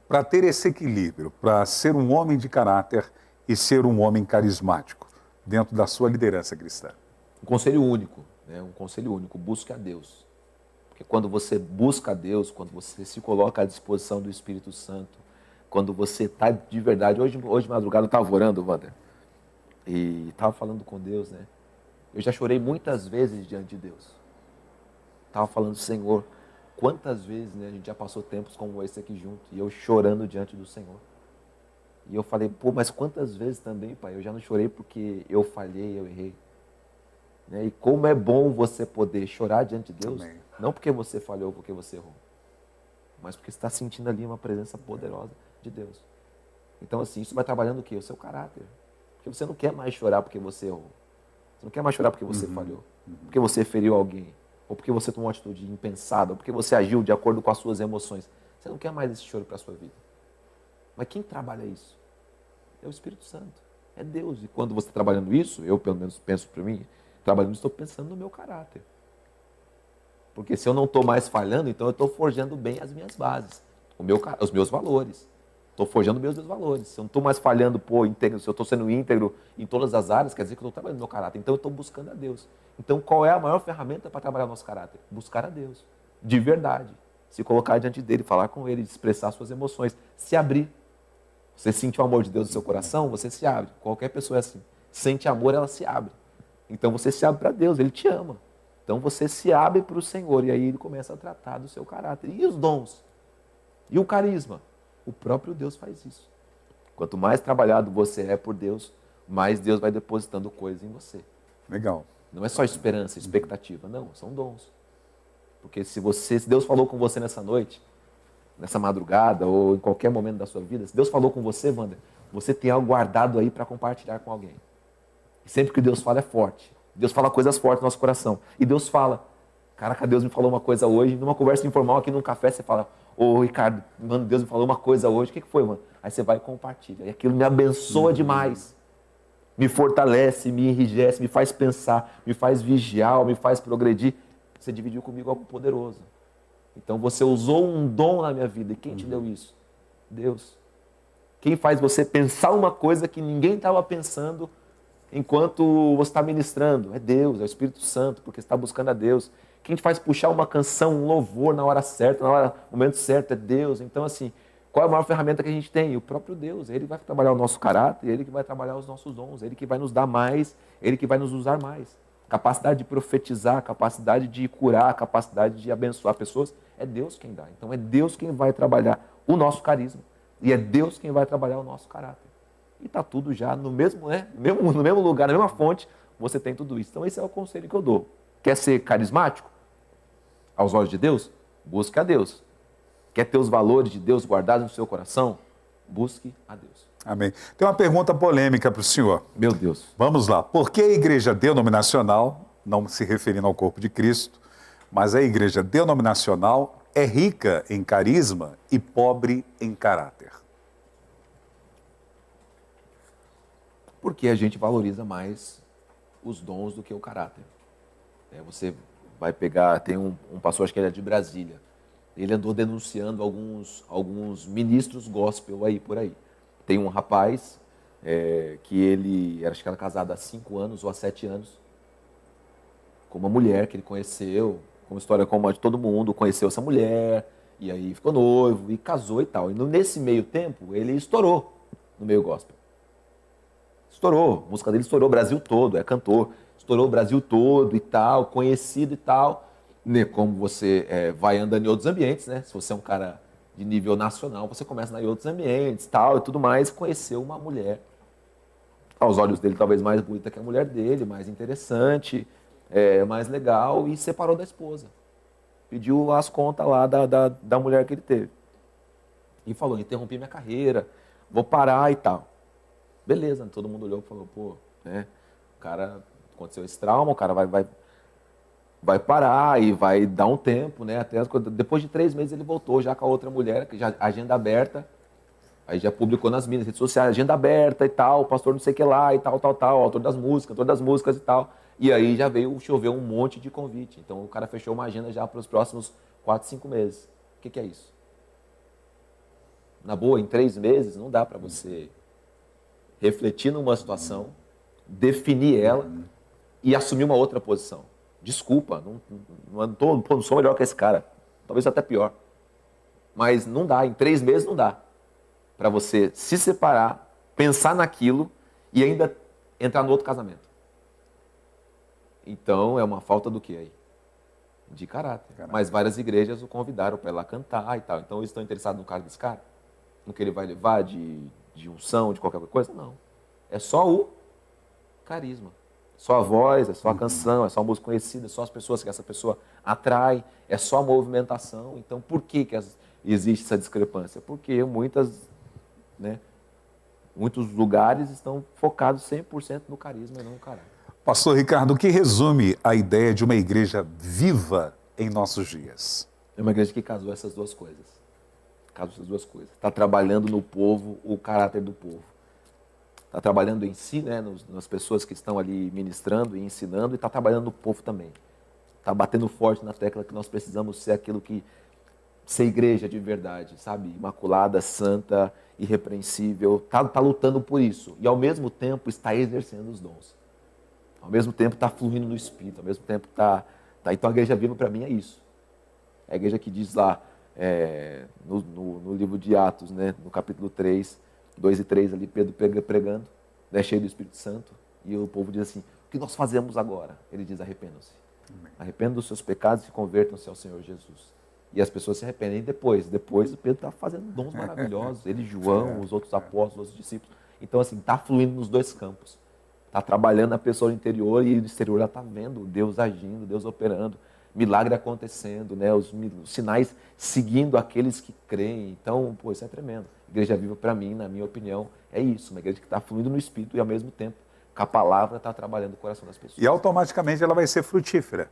para ter esse equilíbrio, para ser um homem de caráter e ser um homem carismático dentro da sua liderança cristã? Um conselho único, né? Um conselho único, busque a Deus. Porque quando você busca a Deus, quando você se coloca à disposição do Espírito Santo, quando você está de verdade... Hoje de madrugada eu estava orando, Wander, e estava falando com Deus, né? Eu já chorei muitas vezes diante de Deus. Estava falando, Senhor, quantas vezes, né, a gente já passou tempos como esse aqui junto, e eu chorando diante do Senhor. E eu falei, pô, mas quantas vezes também, Pai, eu já não chorei porque eu falhei, eu errei. Né? E como é bom você poder chorar diante de Deus, não porque você falhou, porque você errou, mas porque você está sentindo ali uma presença poderosa de Deus. Então, assim, isso vai trabalhando o quê? O seu caráter. Porque você não quer mais chorar porque você errou. Você não quer mais chorar porque você falhou, porque você feriu alguém, ou porque você tomou uma atitude impensada, ou porque você agiu de acordo com as suas emoções. Você não quer mais esse choro para a sua vida. Mas quem trabalha isso? É o Espírito Santo, é Deus. E quando você está trabalhando isso, eu pelo menos penso para mim, trabalhando isso, estou pensando no meu caráter. Porque se eu não estou mais falhando, então eu estou forjando bem as minhas bases, os meus valores. Estou forjando meus valores. Se eu não estou mais falhando, íntegro, se eu estou sendo íntegro em todas as áreas, quer dizer que eu estou trabalhando meu caráter. Então eu estou buscando a Deus. Então qual é a maior ferramenta para trabalhar o nosso caráter? Buscar a Deus, de verdade. Se colocar diante dele, falar com ele, expressar suas emoções, se abrir. Você sente o amor de Deus no seu coração, você se abre. Qualquer pessoa é assim. Sente amor, ela se abre. Então você se abre para Deus, ele te ama. Então você se abre para o Senhor e aí ele começa a tratar do seu caráter. E os dons? E o carisma? O próprio Deus faz isso. Quanto mais trabalhado você é por Deus, mais Deus vai depositando coisas em você. Legal. Não é só esperança, expectativa. Não, são dons. Porque se Deus falou com você nessa noite, nessa madrugada ou em qualquer momento da sua vida, se Deus falou com você, Wander, você tem algo guardado aí para compartilhar com alguém. E sempre que Deus fala é forte. Deus fala coisas fortes no nosso coração. E Deus fala, caraca, Deus me falou uma coisa hoje, numa conversa informal aqui num café, você fala, ô Ricardo, mano, Deus me falou uma coisa hoje, o que foi, mano? Aí você vai e compartilha. E aquilo me abençoa demais. Me fortalece, me enrijece, me faz pensar, me faz vigiar, me faz progredir. Você dividiu comigo algo poderoso. Então você usou um dom na minha vida. E quem te deu isso? Deus. Quem faz você pensar uma coisa que ninguém estava pensando enquanto você está ministrando? É Deus, é o Espírito Santo, porque você está buscando a Deus. Quem te faz puxar uma canção, um louvor na hora certa, no momento certo, é Deus. Então, assim, qual é a maior ferramenta que a gente tem? O próprio Deus. Ele vai trabalhar o nosso caráter, ele que vai trabalhar os nossos dons, ele que vai nos dar mais, ele que vai nos usar mais. Capacidade de profetizar, capacidade de curar, capacidade de abençoar pessoas, é Deus quem dá. Então é Deus quem vai trabalhar o nosso carisma e é Deus quem vai trabalhar o nosso caráter. E está tudo já no mesmo, né? No mesmo lugar, na mesma fonte, você tem tudo isso. Então esse é o conselho que eu dou. Quer ser carismático? Aos olhos de Deus? Busque a Deus. Quer ter os valores de Deus guardados no seu coração? Busque a Deus. Amém. Tem uma pergunta polêmica para o senhor. Meu Deus. Vamos lá. Por que a igreja denominacional, não se referindo ao corpo de Cristo, mas a igreja denominacional é rica em carisma e pobre em caráter? Porque a gente valoriza mais os dons do que o caráter. Você vai pegar, tem um pastor, acho que ele é de Brasília, ele andou denunciando alguns ministros gospel aí, por aí. Tem um rapaz que ele, acho que era casado há 5 anos ou há 7 anos, com uma mulher que ele conheceu, com uma história como a de todo mundo, conheceu essa mulher, e aí ficou noivo, e casou e tal. E nesse meio tempo, ele estourou no meio gospel. Estourou, a música dele estourou o Brasil todo, é cantor, estourou o Brasil todo e tal, conhecido e tal. Como você vai andando em outros ambientes, né? Se você é um cara de nível nacional, você começa a ir em outros ambientes tal, e tudo mais, conheceu uma mulher, aos olhos dele talvez mais bonita que a mulher dele, mais interessante, mais legal, e separou da esposa. Pediu as contas lá da mulher que ele teve. E falou, interrompi minha carreira, vou parar e tal. Beleza, todo mundo olhou e falou, pô, né, o cara, aconteceu esse trauma, o cara vai parar e vai dar um tempo, né? Até depois de 3 meses ele voltou já com a outra mulher, que já agenda aberta, aí já publicou nas mídias, redes sociais, agenda aberta e tal, pastor não sei o que lá e tal, autor das músicas e tal. E aí já choveu um monte de convite. Então o cara fechou uma agenda já para os próximos 4, 5 meses. O que é isso? Na boa, em 3 meses não dá para você refletir numa situação, definir ela e assumir uma outra posição. Desculpa, não sou melhor que esse cara. Talvez até pior. Mas não dá, em 3 meses não dá. Para você se separar, pensar naquilo e ainda entrar no outro casamento. Então é uma falta do que aí? De caráter. Mas várias igrejas o convidaram para ir lá cantar e tal. Então eles estão interessados no cara desse cara? No que ele vai levar de unção, de qualquer coisa? Não. É só o carisma. Só a voz, é só a canção, é só a música conhecida, é só as pessoas que essa pessoa atrai, é só a movimentação. Então, por que existe essa discrepância? Porque muitos lugares estão focados 100% no carisma e não no caráter. Pastor Ricardo, o que resume a ideia de uma igreja viva em nossos dias? É uma igreja que casou essas duas coisas. Está trabalhando no povo o caráter do povo. Está trabalhando em si, né, nas pessoas que estão ali ministrando e ensinando, e está trabalhando no povo também. Está batendo forte na tecla que nós precisamos ser aquilo que ser igreja de verdade, sabe? Imaculada, santa, irrepreensível, tá lutando por isso. E ao mesmo tempo está exercendo os dons. Ao mesmo tempo está fluindo no Espírito, ao mesmo tempo tá. Então a igreja viva para mim é isso. É a igreja que diz lá, no livro de Atos, né, no capítulo 3, 2 e 3, ali, Pedro pregando, né, cheio do Espírito Santo, e o povo diz assim, o que nós fazemos agora? Ele diz, arrependam-se. Arrependam dos seus pecados e convertam-se ao Senhor Jesus. E as pessoas se arrependem depois. Depois o Pedro está fazendo dons maravilhosos. Ele, João, os outros apóstolos, os discípulos. Então, assim, está fluindo nos dois campos. Está trabalhando a pessoa interior e no exterior ela está vendo Deus agindo, Deus operando, milagre acontecendo, né? Os sinais seguindo aqueles que creem. Então, pô, isso é tremendo. Igreja viva, para mim, na minha opinião, é isso. Uma igreja que está fluindo no Espírito e, ao mesmo tempo, com a palavra está trabalhando o coração das pessoas. E automaticamente ela vai ser frutífera.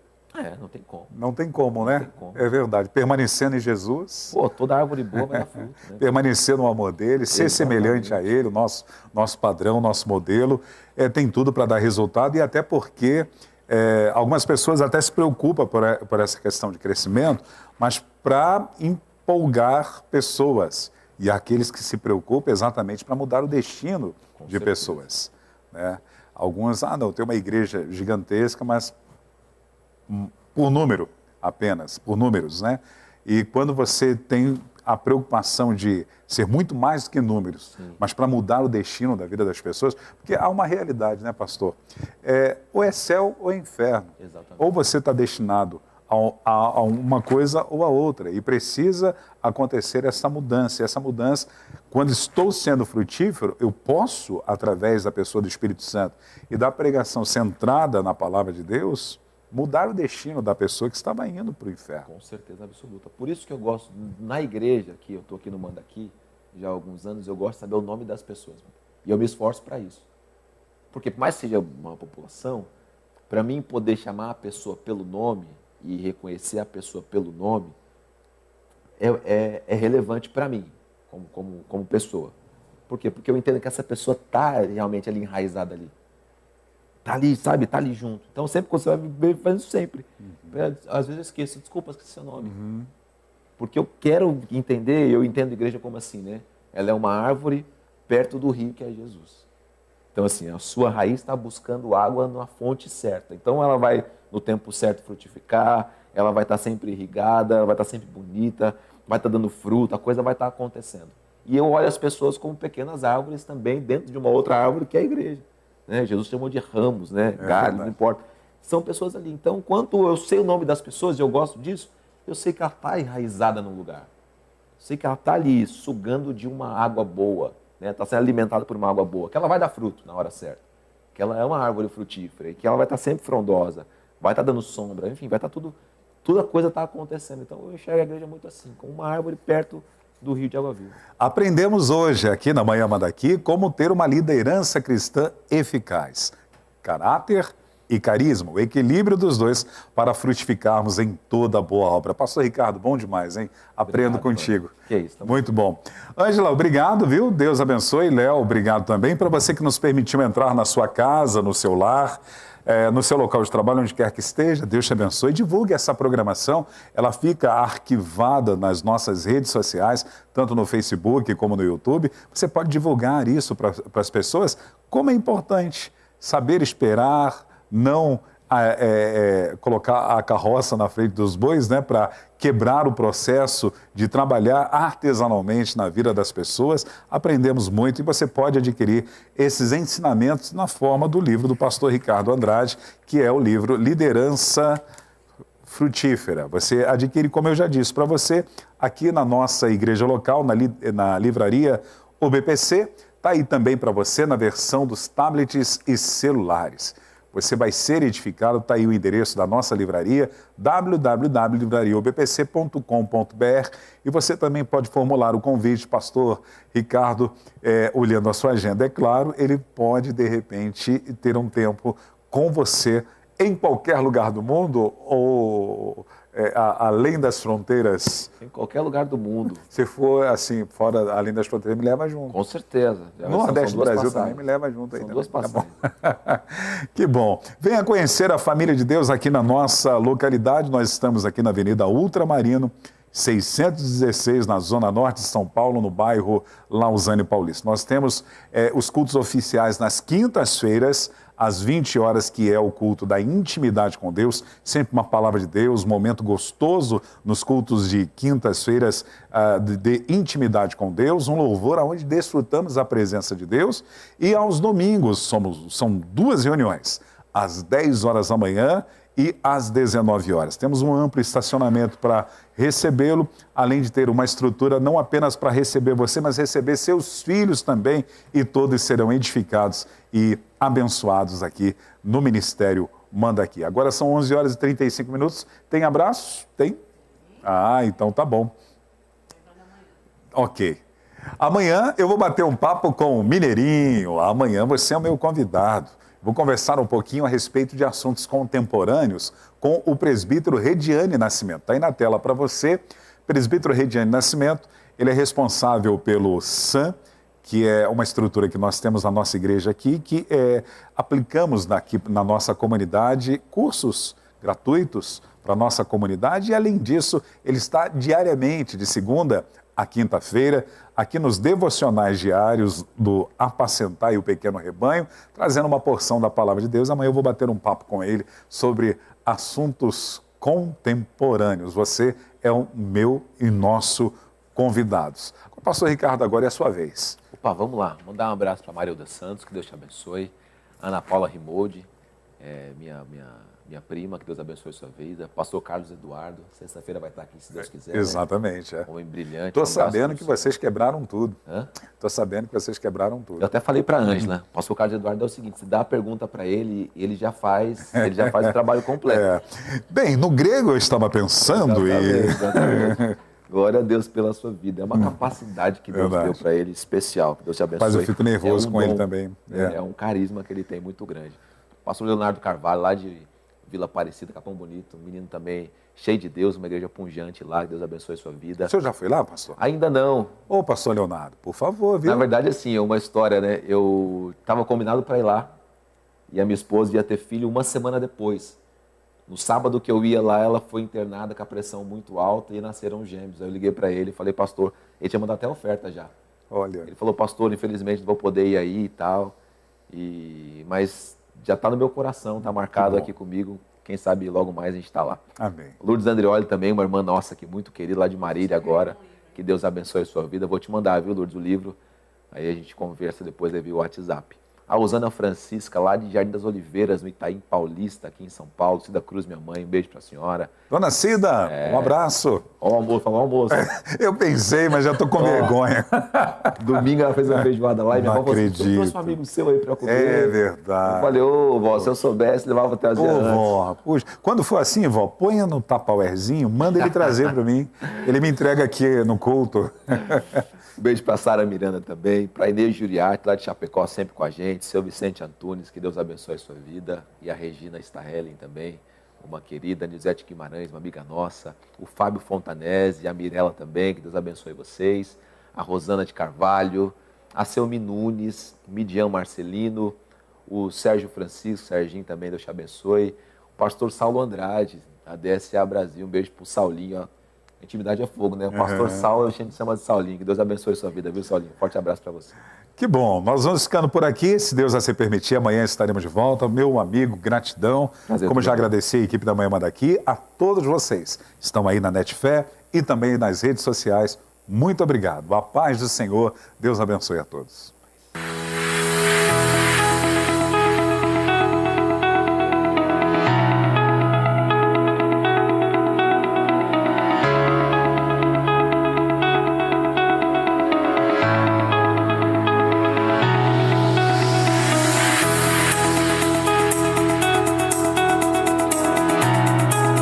Não tem como. Não tem como, né? Não tem como. É verdade. Permanecendo em Jesus. Pô, toda árvore boa vai dar fruto, né? Permanecer no amor dele, ser semelhante a ele, o nosso padrão, nosso modelo, tem tudo para dar resultado, e até porque algumas pessoas até se preocupam por essa questão de crescimento, mas para empolgar pessoas, e aqueles que se preocupam exatamente para mudar o destino de pessoas. Né? Alguns, não, tem uma igreja gigantesca, mas por número apenas, por números, né? E quando você tem a preocupação de ser muito mais do que números, sim, mas para mudar o destino da vida das pessoas, porque há uma realidade, né, pastor? Ou é céu ou é inferno. Exatamente. Ou você está destinado a uma coisa ou a outra, e precisa acontecer essa mudança. E essa mudança, quando estou sendo frutífero, eu posso, através da pessoa do Espírito Santo e da pregação centrada na palavra de Deus, mudar o destino da pessoa que estava indo para o inferno. Com certeza absoluta. Por isso que eu gosto, na igreja, que eu estou aqui no Manda Aqui, já há alguns anos, eu gosto de saber o nome das pessoas. E eu me esforço para isso. Porque, por mais que seja uma população, para mim poder chamar a pessoa pelo nome e reconhecer a pessoa pelo nome é relevante para mim, como pessoa. Por quê? Porque eu entendo que essa pessoa está realmente ali enraizada ali. Está ali, sabe? Está ali junto. Então, sempre que você vai ver, faz isso sempre. Às vezes eu esqueço, desculpa, esqueci seu nome. Porque eu quero entender, eu entendo a igreja como assim, né? Ela é uma árvore perto do rio que é Jesus. Então, assim, a sua raiz está buscando água na fonte certa. Então, ela vai, no tempo certo, frutificar, ela vai estar sempre irrigada, vai estar sempre bonita, vai estar dando fruto, a coisa vai estar acontecendo. E eu olho as pessoas como pequenas árvores também dentro de uma outra árvore que é a igreja. Né? Jesus chamou de ramos, né? Galhos, não importa. São pessoas ali. Então, quando eu sei o nome das pessoas e eu gosto disso, eu sei que ela está enraizada no lugar. Eu sei que ela está ali sugando de uma água boa, né? Está sendo alimentada por uma água boa, que ela vai dar fruto na hora certa, que ela é uma árvore frutífera e que ela vai estar sempre frondosa, vai estar dando sombra, enfim, vai estar toda a coisa está acontecendo. Então, eu enxergo a igreja muito assim, como uma árvore perto do rio de água viva. Aprendemos hoje aqui na Manhã Manda Aqui como ter uma liderança cristã eficaz. Caráter e carisma, o equilíbrio dos dois para frutificarmos em toda boa obra. Pastor Ricardo, bom demais, hein? Aprendo contigo. Que isso, tá muito bom. Ângela, obrigado, viu? Deus abençoe. Léo, obrigado também. Para você que nos permitiu entrar na sua casa, no seu lar, no seu local de trabalho, onde quer que esteja, Deus te abençoe. Divulgue essa programação, ela fica arquivada nas nossas redes sociais, tanto no Facebook como no YouTube. Você pode divulgar isso para as pessoas, como é importante saber esperar, não colocar a carroça na frente dos bois, né, para quebrar o processo de trabalhar artesanalmente na vida das pessoas. Aprendemos muito e você pode adquirir esses ensinamentos na forma do livro do pastor Ricardo Andrade, que é o livro Liderança Frutífera. Você adquire, como eu já disse, para você aqui na nossa igreja local, na livraria OBPC. Está aí também para você na versão dos tablets e celulares. Você vai ser edificado, está aí o endereço da nossa livraria, www.livrariaobpc.com.br, e você também pode formular o convite, pastor Ricardo, olhando a sua agenda, é claro, ele pode, de repente, ter um tempo com você em qualquer lugar do mundo ou além das fronteiras? Em qualquer lugar do mundo. Se for assim, fora, além das fronteiras, me leva junto. Com certeza. No Nordeste do Brasil também me leva junto. São duas passagens. Tá que bom. Venha conhecer a família de Deus aqui na nossa localidade. Nós estamos aqui na Avenida Ultramarino, 616, na Zona Norte de São Paulo, no bairro Lausanne Paulista. Nós temos os cultos oficiais nas quintas-feiras, às 20 horas, que é o culto da intimidade com Deus, sempre uma palavra de Deus, momento gostoso nos cultos de quintas-feiras de intimidade com Deus, um louvor onde desfrutamos a presença de Deus. E aos domingos são 2 reuniões, às 10 horas da manhã e às 19 horas. Temos um amplo estacionamento para recebê-lo, além de ter uma estrutura não apenas para receber você, mas receber seus filhos também, e todos serão edificados e abençoados aqui no Ministério Manda Aqui. Agora são 11 horas e 35 minutos. Tem abraço? Tem? Ah, então tá bom. Ok. Amanhã eu vou bater um papo com o Mineirinho. Amanhã você é o meu convidado. Vou conversar um pouquinho a respeito de assuntos contemporâneos com o presbítero Rediane Nascimento. Está aí na tela para você. Presbítero Rediane Nascimento, ele é responsável pelo SAM, que é uma estrutura que nós temos na nossa igreja aqui, que aplicamos aqui na nossa comunidade cursos gratuitos para a nossa comunidade. E, além disso, ele está diariamente, de segunda a quinta-feira, aqui nos devocionais diários do Apacentar e o Pequeno Rebanho, trazendo uma porção da Palavra de Deus. Amanhã eu vou bater um papo com ele sobre assuntos contemporâneos. Você é o meu e nosso convidados. Pastor Ricardo, agora é a sua vez. Opa, vamos lá. Mandar um abraço para Marilda Santos, que Deus te abençoe. Ana Paula Rimoldi, minha prima, que Deus abençoe sua vida. Pastor Carlos Eduardo, sexta-feira vai estar aqui, se Deus quiser. Exatamente. Né? Homem brilhante. Estou sabendo que vocês quebraram tudo. Estou sabendo que vocês quebraram tudo. Eu até falei para a Ângela, Pastor Carlos Eduardo é o seguinte, se dá a pergunta para ele, ele já faz o trabalho completo. Bem, no grego eu estava pensando exatamente. Glória a Deus pela sua vida. É uma capacidade que Deus deu para ele especial. Que Deus te abençoe. Mas eu fico nervoso com ele também. É um carisma que ele tem muito grande. O pastor Leonardo Carvalho, lá de Vila Aparecida, Capão Bonito, um menino também cheio de Deus, uma igreja punjante lá, que Deus abençoe a sua vida. O senhor já foi lá, pastor? Ainda não. Ô, pastor Leonardo, por favor, viu? Na verdade, assim, é uma história, né? Eu estava combinado para ir lá e a minha esposa ia ter filho uma semana depois. No sábado que eu ia lá, ela foi internada com a pressão muito alta e nasceram gêmeos. Aí eu liguei para ele e falei, pastor, ele tinha mandado até oferta já. Olha. Ele falou, pastor, infelizmente não vou poder ir aí e tal. Mas já está no meu coração, está marcado aqui comigo. Quem sabe logo mais a gente está lá. Amém. Lourdes Andrioli também, uma irmã nossa aqui, muito querida, lá de Marília agora. Que Deus abençoe a sua vida. Vou te mandar, viu, Lourdes, o livro. Aí a gente conversa depois via WhatsApp. A Osana Francisca, lá de Jardim das Oliveiras, no Itaim Paulista, aqui em São Paulo. Cida Cruz, minha mãe, um beijo para a senhora. Dona Cida, um abraço. Ó o almoço, falou almoço. Eu pensei, mas já estou com vergonha. Domingo ela fez uma feijoada lá e minha avó falou assim, tu trouxe um amigo seu aí para comer. É verdade. Eu falei, ô vó, se eu soubesse, levava até as antes. Vó, puxa, quando for assim, vó, ponha no tupperwarezinho, manda ele trazer para mim. Ele me entrega aqui no culto. Um beijo para Sara Miranda também, para Inês Juriati, lá de Chapecó, sempre com a gente, seu Vicente Antunes, que Deus abençoe a sua vida, e a Regina Starrellen também, uma querida, Nizete Guimarães, uma amiga nossa, o Fábio Fontanese, a Mirella também, que Deus abençoe vocês, a Rosana de Carvalho, a Selmi Nunes, Midian Marcelino, o Sérgio Francisco, Serginho também, Deus te abençoe, o pastor Saulo Andrade, a DSA Brasil, um beijo pro Saulinho, ó. Intimidade é fogo, né? O pastor Saulo, a gente chama de Saulinho. Que Deus abençoe a sua vida, viu, Saulinho? Forte abraço para você. Que bom. Nós vamos ficando por aqui. Se Deus assim permitir, amanhã estaremos de volta. Meu amigo, gratidão. Prazer, como já agradeci a equipe da Manhã Manda Aqui, a todos vocês. Estão aí na Netfé e também nas redes sociais. Muito obrigado. A paz do Senhor. Deus abençoe a todos.